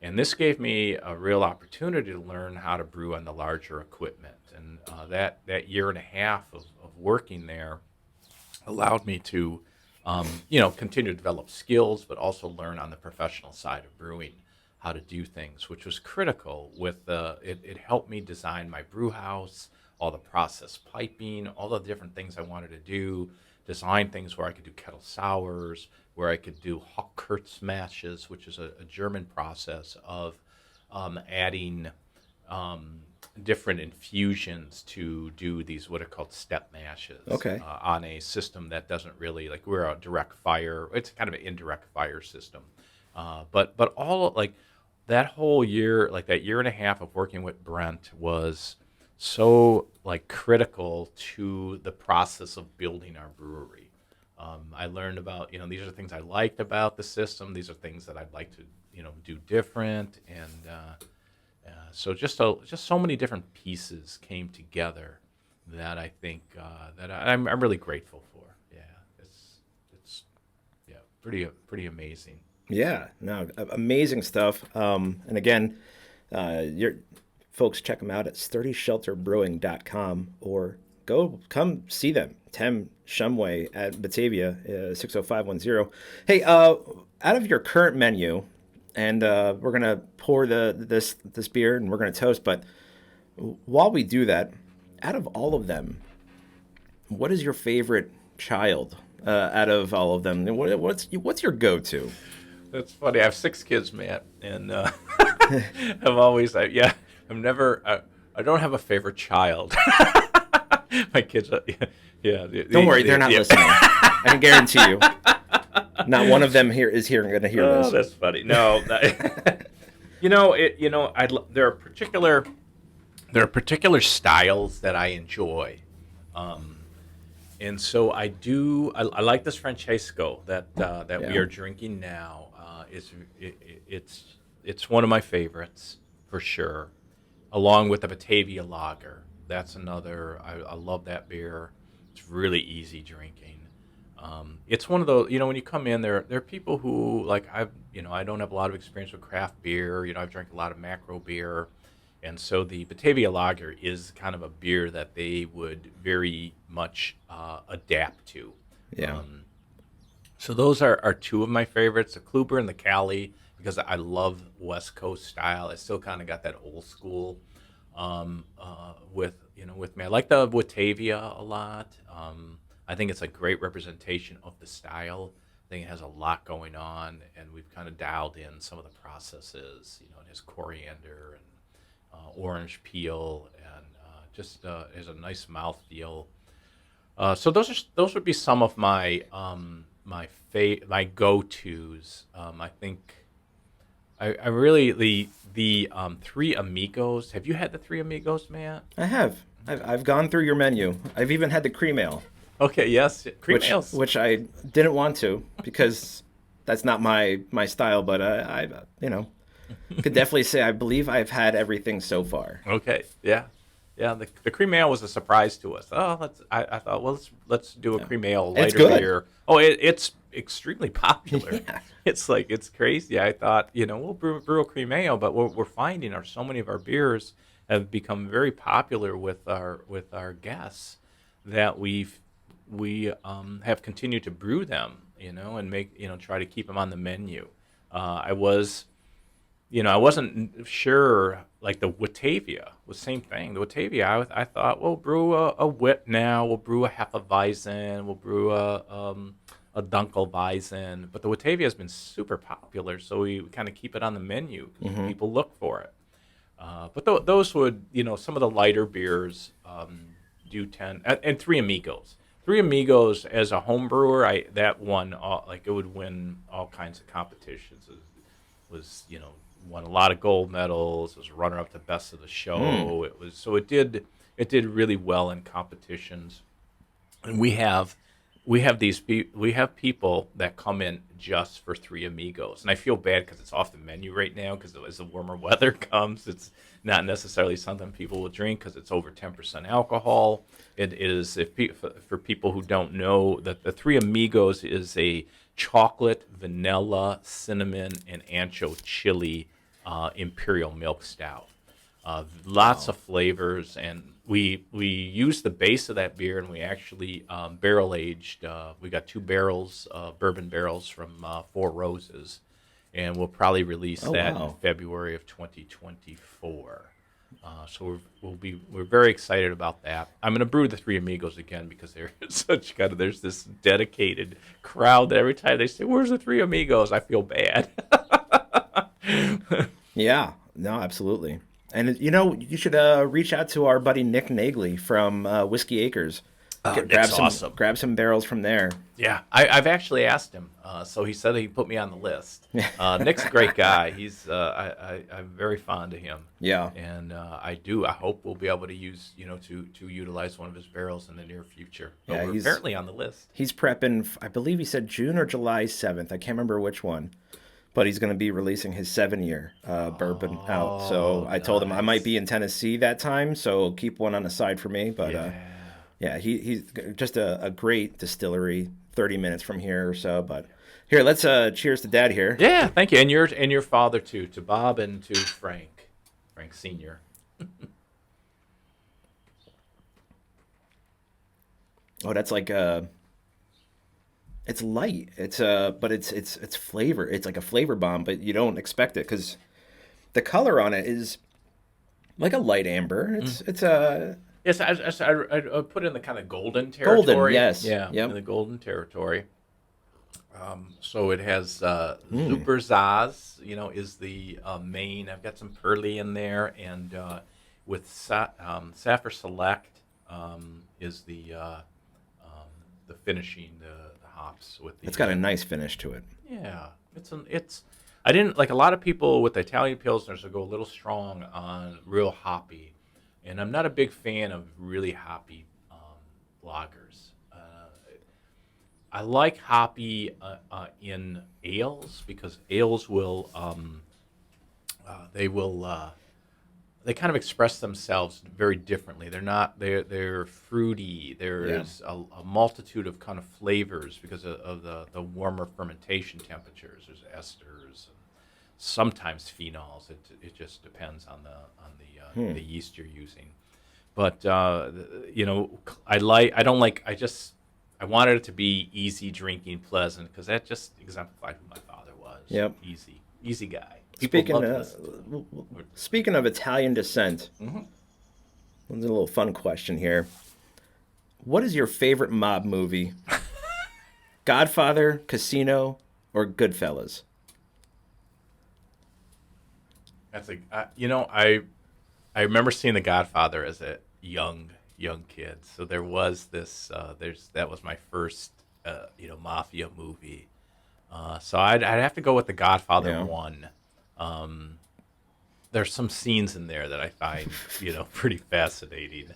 Speaker 2: And this gave me a real opportunity to learn how to brew on the larger equipment. And that year and a half of working there allowed me to, continue to develop skills, but also learn on the professional side of brewing how to do things, which was critical. It helped me design my brew house, all the process piping, all the different things I wanted to do, design things where I could do kettle sours, where I could do Hochkirch which is a German process of adding different infusions to do these what are called step mashes.
Speaker 1: Okay.
Speaker 2: On a system that doesn't really, like, we're a direct fire. It's kind of an indirect fire system. But all like that whole year, like that year and a half of working with Brent was so like critical to the process of building our brewery. I learned about, these are things I liked about the system. These are things that I'd like to, do different. And so just so many different pieces came together that I think that I'm really grateful for. Yeah, it's pretty amazing.
Speaker 1: Yeah, no, amazing stuff. And again, your folks check them out at sturdyshelterbrewing.com or come see them. Tem Shumway at Batavia, 60510. Hey, out of your current menu, and we're gonna pour this beer and we're gonna toast. But while we do that, out of all of them, what is your favorite child out of all of them? What's your go-to?
Speaker 2: That's funny. I have 6 kids, Matt, and I've always, I'm never, I don't have a favorite child. My kids,
Speaker 1: Don't worry, they're not listening. I can guarantee you. Not one of them here is going to hear this.
Speaker 2: Oh, that's funny. No, there are particular styles that I enjoy. And so I like this Francesco that we are drinking now. It's one of my favorites for sure, along with the Batavia Lager. That's another. I love that beer. It's really easy drinking. It's one of those. When you come in there are people who like I don't have a lot of experience with craft beer. I've drank a lot of macro beer. And so the Batavia Lager is kind of a beer that they would very much adapt to.
Speaker 1: Yeah.
Speaker 2: So those are 2 of my favorites, the Kluber and the Cali, because I love West Coast style. It still kind of got that old school with me. I like the Batavia a lot. I think it's a great representation of the style. I think it has a lot going on, and we've kind of dialed in some of the processes. It has coriander and orange peel, and just has a nice mouthfeel. So those would be some of my my go-tos. I think I really the Three Amigos. Have you had the Three Amigos, Matt?
Speaker 1: I have. I've gone through your menu. I've even had the cream ale,
Speaker 2: Okay, yes, cream
Speaker 1: which
Speaker 2: ales.
Speaker 1: which I didn't want to because that's not my style. But I could definitely say I believe I've had everything so far.
Speaker 2: Okay, yeah, yeah. The cream ale was a surprise to us. Oh, I thought, well, let's do a cream ale,
Speaker 1: And it's
Speaker 2: lighter
Speaker 1: good.
Speaker 2: beer. Oh, it's extremely popular.
Speaker 1: Yeah.
Speaker 2: It's crazy. I thought, we'll brew a cream ale, but what we're finding are so many of our beers have become very popular with our guests that we have continued to brew them, and make try to keep them on the menu. I was I wasn't sure. Like the Batavia was same thing. The Batavia, I thought, we'll brew a wit now. We'll brew a Hefeweizen. We'll brew a Dunkelweizen. But the Batavia has been super popular, so we kind of keep it on the menu because people look for it. But those would, some of the lighter beers do tend, and Three Amigos. Three Amigos as a home brewer, that won it would win all kinds of competitions. It was won a lot of gold medals. It was runner up to best of the show. It did really well in competitions. And we have people that come in just for Three Amigos, and I feel bad because it's off the menu right now because as the warmer weather comes, it's not necessarily something people will drink because it's over 10% alcohol. It is for people who don't know that the Three Amigos is a chocolate, vanilla, cinnamon, and ancho chili imperial milk stout. Lots of flavors, and we used the base of that beer, and we actually barrel aged. We got 2 barrels, bourbon barrels from Four Roses, and we'll probably release that in February of 2024. So we're very excited about that. I'm going to brew the Three Amigos again because they're there's this dedicated crowd that every time they say, "Where's the Three Amigos?" I feel bad.
Speaker 1: Yeah. No, absolutely. And you should reach out to our buddy Nick Nagley from Whiskey Acres.
Speaker 2: Nick's awesome.
Speaker 1: Grab some barrels from there.
Speaker 2: Yeah, I've actually asked him, so he said he put me on the list. Nick's a great guy. I'm very fond of him.
Speaker 1: Yeah.
Speaker 2: And I hope we'll be able to use to utilize one of his barrels in the near future. But
Speaker 1: Yeah,
Speaker 2: we're
Speaker 1: he's
Speaker 2: apparently on the list.
Speaker 1: He's prepping. I believe he said June or July 7th. I can't remember which one. But he's going to be releasing his 7-year bourbon out. So I told him I might be in Tennessee that time, so keep one on the side for me. But yeah, he's just a great distillery, 30 minutes from here or so. But here, let's cheers to Dad here.
Speaker 2: Yeah, thank you, and your father too, to Bob and to Frank Senior.
Speaker 1: Oh, that's like it's light. It's but it's flavor. It's like a flavor bomb, but you don't expect it because the color on it is like a light amber. It's
Speaker 2: Yes, I put it in the kind of golden territory.
Speaker 1: golden. Yes.
Speaker 2: Yeah,
Speaker 1: Yep.
Speaker 2: in the golden territory. So it has Super Zaz, is the main. I've got some Pearly in there, and with Saffir Select is the finishing, the hops with the.
Speaker 1: It's got a nice finish to it.
Speaker 2: Yeah, it's. I didn't like a lot of people with the Italian pilsners will go a little strong on real hoppy, and I'm not a big fan of really hoppy lagers. I like hoppy in ales because ales will they kind of express themselves very differently. They're fruity. There's a multitude of kind of flavors because of the warmer fermentation temperatures. There's esters, and sometimes phenols. It just depends on the yeast you're using. But I wanted it to be easy drinking, pleasant, because that just exemplified who my father was.
Speaker 1: Yep.
Speaker 2: Easy guy.
Speaker 1: Speaking of Italian descent, a little fun question here. What is your favorite mob movie? Godfather, Casino, or Goodfellas?
Speaker 2: That's I remember seeing The Godfather as a young kid. So there was this. That was my first mafia movie. So I'd have to go with The Godfather 1. There's some scenes in there that I find, pretty fascinating.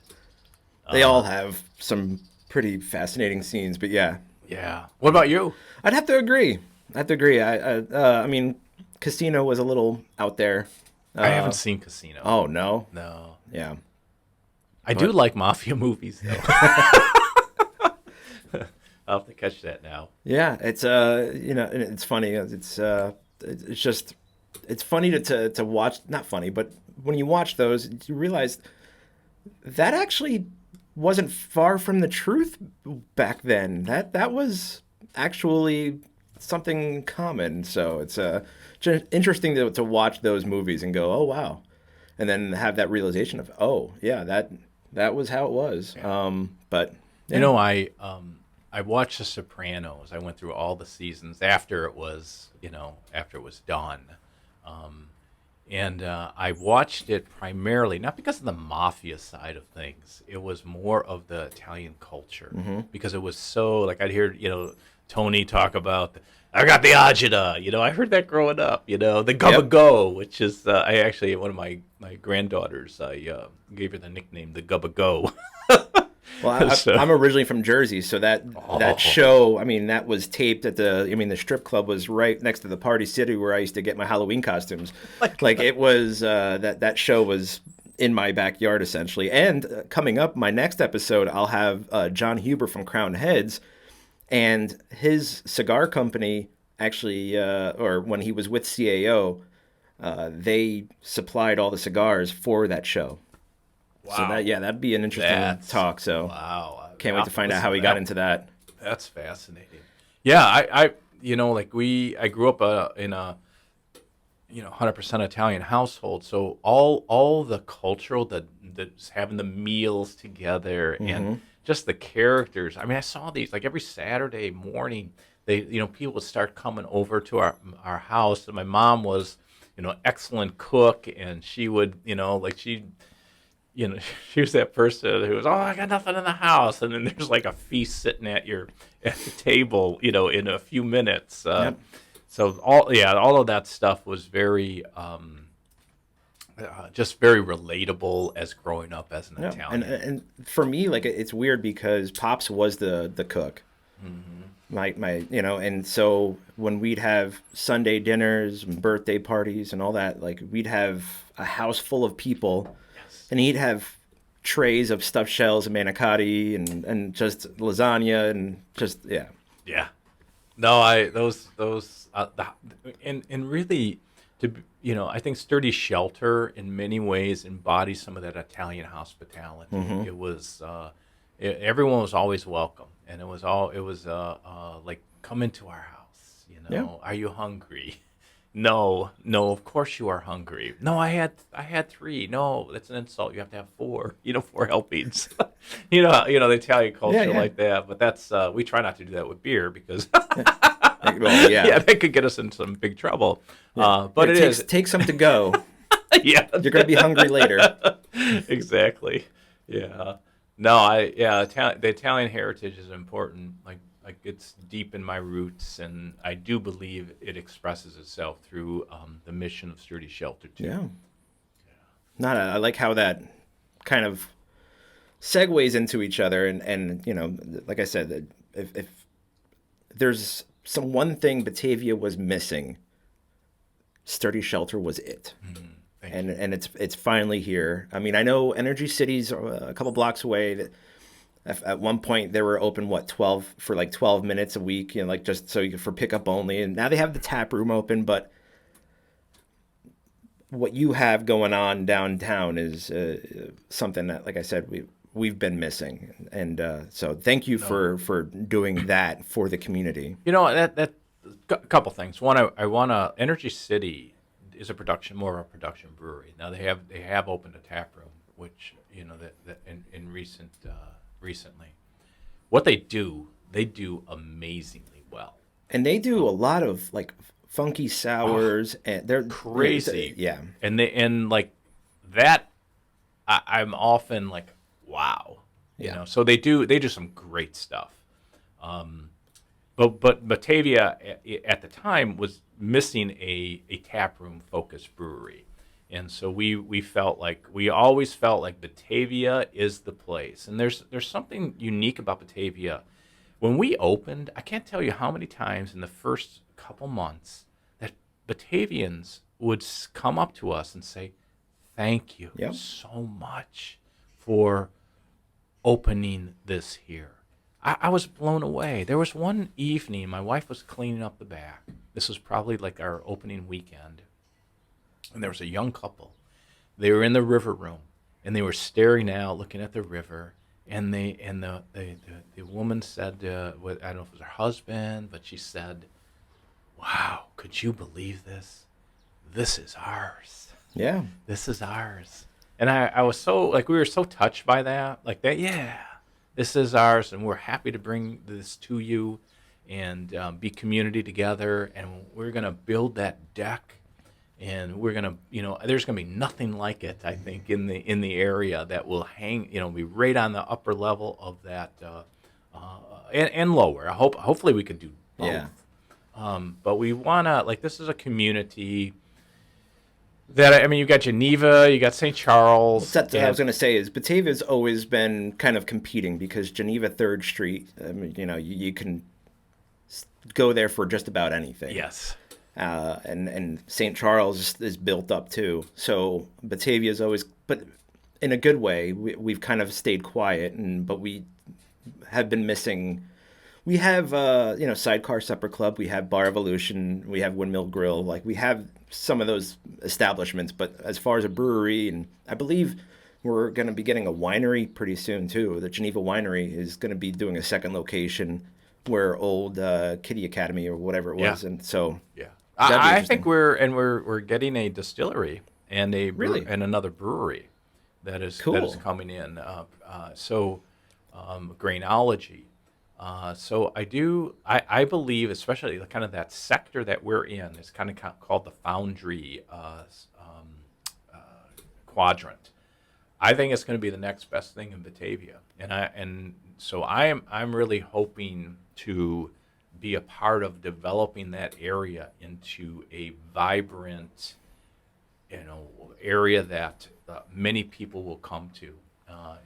Speaker 1: They all have some pretty fascinating scenes, but yeah,
Speaker 2: Yeah. What about you?
Speaker 1: I'd have to agree. I have to agree. I mean, Casino was a little out there.
Speaker 2: I haven't seen Casino.
Speaker 1: Oh no,
Speaker 2: No.
Speaker 1: yeah,
Speaker 2: I do
Speaker 1: but
Speaker 2: like mafia movies, though. I'll have to catch that now.
Speaker 1: yeah, it's and it's funny. It's just it's funny to watch. Not funny, but when you watch those, you realize that actually wasn't far from the truth back then. That was actually something common. So it's just interesting to watch those movies and go, oh wow, and then have that realization of, oh yeah, that was how it was.
Speaker 2: Yeah.
Speaker 1: But
Speaker 2: You
Speaker 1: yeah,
Speaker 2: know, I watched The Sopranos. I went through all the seasons after it was, done. Um, and I watched it primarily, not because of the mafia side of things. It was more of the Italian culture. Because it was so, like, I'd hear, Tony talk about, I got the agita. I heard that growing up, the
Speaker 1: yep.
Speaker 2: Gubba Go, which is, I actually, one of my granddaughters, I gave her the nickname, the Gubba Go.
Speaker 1: Well,
Speaker 2: So,
Speaker 1: I'm originally from Jersey, so that
Speaker 2: oh,
Speaker 1: show, I mean, that was taped at the strip club was right next to the Party City where I used to get my Halloween costumes. Like it was that show was in my backyard essentially. And coming up, my next episode, I'll have John Huber from Crown Heads, and his cigar company actually, or when he was with CAO, they supplied all the cigars for that show. So
Speaker 2: wow.
Speaker 1: that'd be an interesting
Speaker 2: That's
Speaker 1: talk. So
Speaker 2: wow.
Speaker 1: can't
Speaker 2: I'll
Speaker 1: wait to
Speaker 2: have to
Speaker 1: find out
Speaker 2: listen
Speaker 1: how
Speaker 2: to
Speaker 1: he got
Speaker 2: that.
Speaker 1: into that.
Speaker 2: That's fascinating. Yeah, I grew up in a 100% Italian household, so all the cultural that's having the meals together and just the characters. I mean, I saw these like every Saturday morning. People would start coming over to our house, and my mom was, excellent cook, and she would, she was that person who was, oh, I got nothing in the house, and then there's like a feast sitting at the table, in a few minutes.
Speaker 1: Yep.
Speaker 2: So all of that stuff was very, just very relatable as growing up as an
Speaker 1: Yeah. And
Speaker 2: Italian.
Speaker 1: and for me, like it's weird because Pops was the cook. My and so when we'd have Sunday dinners and birthday parties and all that, like we'd have a house full of people,
Speaker 2: Yes.
Speaker 1: and he'd have trays of stuffed shells and manicotti and just lasagna and just yeah.
Speaker 2: Yeah. No, and really, I think Sturdy Shelter in many ways embodies some of that Italian hospitality. It was, everyone was always welcome, and it was like, come into our house.
Speaker 1: Yeah.
Speaker 2: Are you hungry? No, no, of course you are hungry. No, I had three. No, that's an insult. You have to have four. 4 helpings. The Italian
Speaker 1: Yeah,
Speaker 2: culture
Speaker 1: yeah.
Speaker 2: like that. But that's we try not to do that with beer because
Speaker 1: Well, yeah.
Speaker 2: yeah, that could get us in some big trouble. But
Speaker 1: Here,
Speaker 2: it is
Speaker 1: take some to go.
Speaker 2: yeah,
Speaker 1: You're gonna be hungry later.
Speaker 2: exactly. Yeah. No, the Italian heritage is important. Like it's deep in my roots, and I do believe it expresses itself through the mission of Sturdy Shelter too.
Speaker 1: Yeah. I like how that kind of segues into each other, and like I said, that if there's some one thing Batavia was missing, Sturdy Shelter was it.
Speaker 2: Thank
Speaker 1: And
Speaker 2: you.
Speaker 1: and it's finally here. I mean, I know Energy City's a couple blocks away. At one point, they were open 12 minutes a week, like just so you for pickup only. And now they have the tap room open, but what you have going on downtown is something that, like I said, we've been missing. And so thank you
Speaker 2: No.
Speaker 1: for doing that for the community.
Speaker 2: That a couple things. One, I want to. Energy City is more of a production brewery. Now they have opened a tap room, which that in recently. What they do amazingly well.
Speaker 1: And they do a lot of like funky sours, and they're
Speaker 2: Crazy.
Speaker 1: yeah.
Speaker 2: And like that, I'm often like, wow.
Speaker 1: Yeah.
Speaker 2: So they do some great stuff. but Batavia at the time was missing a taproom focused brewery, and so we always felt like Batavia is the place. And there's something unique about Batavia. When we opened, I can't tell you how many times in the first couple months that Batavians would come up to us and say, "Thank you
Speaker 1: Yep.
Speaker 2: so much for opening this here." I was blown away. There was one evening, my wife was cleaning up the back. This was probably like our opening weekend. And there was a young couple. They were in the river room, and they were staring out, looking at the river. And the woman said, I don't know if it was her husband, but she said, "Wow, could you believe this? This is ours.
Speaker 1: Yeah.
Speaker 2: This is ours." And I was so, like, we were so touched by that. Like, that, yeah, this is ours, and we're happy to bring this to you and be community together. And we're going to build that deck. And we're gonna, there's gonna be nothing like it, I think, in the area that will hang, be right on the upper level of that, and lower. Hopefully we could do both.
Speaker 1: Yeah.
Speaker 2: But we wanna, like, this is a community that, I mean, you got Geneva, you got St. Charles.
Speaker 1: That's what I was going to say is Batavia's always been kind of competing because Geneva 3rd Street, I mean, you can go there for just about anything.
Speaker 2: Yes.
Speaker 1: And St. Charles is built up too. So Batavia's always, but in a good way, we've kind of stayed quiet, but we have been missing. We have, Sidecar Supper Club. We have Bar Evolution. We have Windmill Grill. Like, we have some of those establishments. But as far as a brewery, and I believe we're going to be getting a winery pretty soon too. The Geneva Winery is going to be doing a second location where old Kitty Academy or whatever it was.
Speaker 2: Yeah.
Speaker 1: And so
Speaker 2: yeah. I think we're getting a distillery and and another brewery that is coming in. Grainology. So I believe, especially kind of that sector that we're in, is kind of called the Foundry quadrant. I think it's going to be the next best thing in Batavia, so I'm really hoping to be a part of developing that area into a vibrant, area that many people will come to.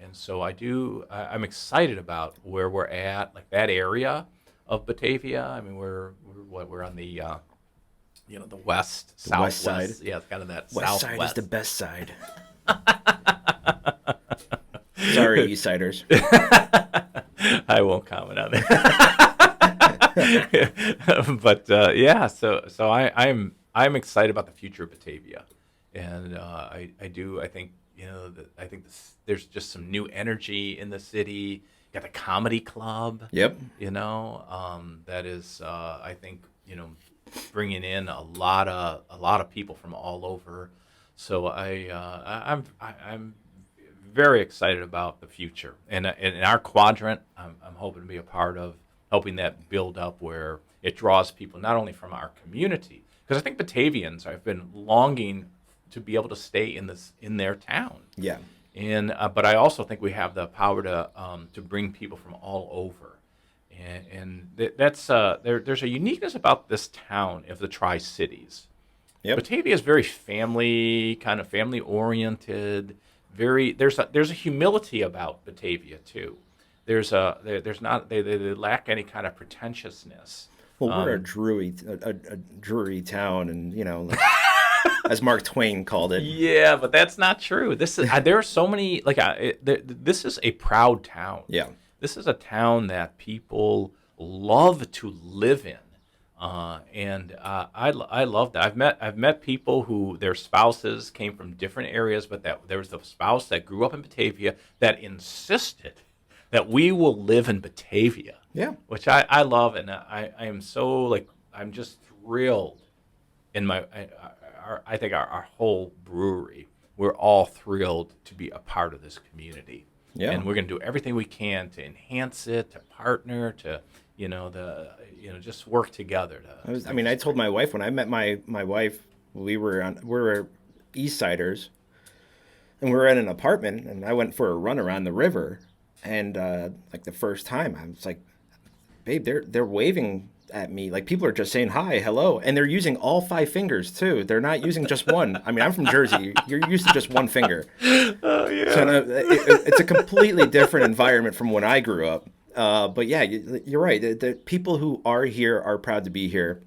Speaker 2: And so I'm excited about where we're at, like that area of Batavia. I mean, we're on the, the west,
Speaker 1: the
Speaker 2: southwest.
Speaker 1: West side.
Speaker 2: Yeah, kind of that
Speaker 1: West
Speaker 2: southwest.
Speaker 1: side is the best side. Sorry, East Siders.
Speaker 2: I won't comment on that. But so I'm excited about the future of Batavia, and I think there's just some new energy in the city. You got the comedy club.
Speaker 1: Yep.
Speaker 2: That is I think bringing in a lot of people from all over. So I'm very excited about the future, and in our quadrant, I'm hoping to be a part of helping that build up where it draws people not only from our community, because I think Batavians have been longing to be able to stay in their town.
Speaker 1: Yeah.
Speaker 2: And but I also think we have the power to bring people from all over, and that's there's a uniqueness about this town of the Tri-Cities.
Speaker 1: Yep.
Speaker 2: Batavia is very family oriented. There's a humility about Batavia too. They lack any kind of pretentiousness.
Speaker 1: Well, we're a Drury town, and like, as Mark Twain called it.
Speaker 2: Yeah, but that's not true. There are so many this is a proud town.
Speaker 1: Yeah.
Speaker 2: This is a town that people love to live in. I love that. I've met people who their spouses came from different areas, but that there was a spouse that grew up in Batavia that insisted that we will live in Batavia.
Speaker 1: Yeah.
Speaker 2: Which I love, and I am so I'm just thrilled. I think our whole brewery, we're all thrilled to be a part of this community.
Speaker 1: Yeah.
Speaker 2: And we're going to do everything we can to enhance it, to partner, to just work together.
Speaker 1: I told my wife when I met my wife, we were East Siders, and we were in an apartment, and I went for a run around the river, and the first time I was like, babe, they're waving at me. Like people are just saying hi, hello, and they're using all 5 fingers too. They're not using just one. I mean, I'm from Jersey. You're used to just one finger.
Speaker 2: Oh
Speaker 1: So
Speaker 2: yeah.
Speaker 1: no, it's a completely different environment from when I grew up. But yeah, you're right. The people who are here are proud to be here.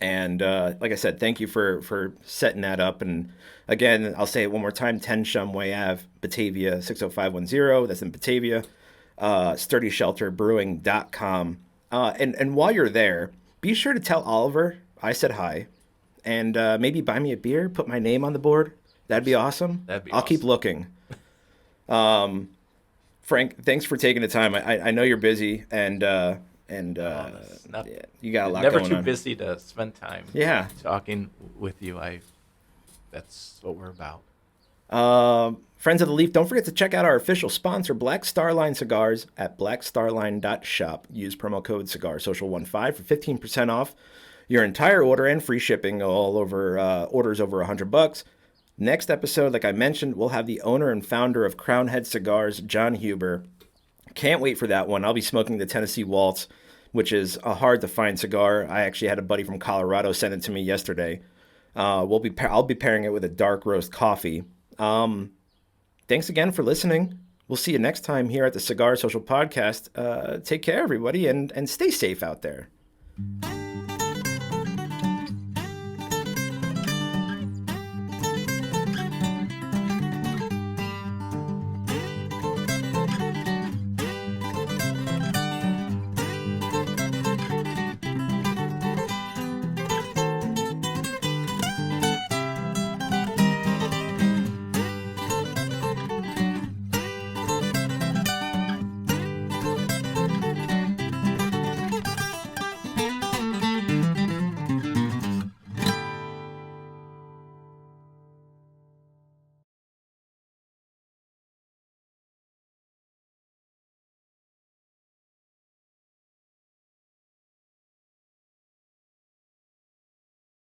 Speaker 1: And like I said, thank you for setting that up. And again, I'll say it one more time: 10 Shumway Ave, Batavia, 60510. That's in Batavia. SturdyShelterBrewing.com. And while you're there, be sure to tell Oliver I said hi, and maybe buy me a beer. Put my name on the board. That'd be awesome.
Speaker 2: That'd be
Speaker 1: I'll keep
Speaker 2: awesome.
Speaker 1: looking. Frank, thanks for taking the time. I know you're busy, and
Speaker 2: Oh, that's not
Speaker 1: yeah, you got a lot
Speaker 2: never
Speaker 1: going
Speaker 2: too
Speaker 1: on.
Speaker 2: busy to spend time
Speaker 1: Yeah.
Speaker 2: talking with you. I That's what we're about.
Speaker 1: Friends of the Leaf, don't forget to check out our official sponsor, Black Star Line Cigars at blackstarline.shop. Use promo code CigarSocial15 for 15% off your entire order and free shipping all over orders over $100. Next episode, like I mentioned, we'll have the owner and founder of Crown Head Cigars, John Huber. Can't wait for that one. I'll be smoking the Tennessee Waltz, which is a hard to find cigar. I actually had a buddy from Colorado send it to me yesterday. I'll be pairing it with a dark roast coffee. Thanks again for listening. We'll see you next time here at the Cigar Social Podcast. Take care, everybody, and stay safe out there.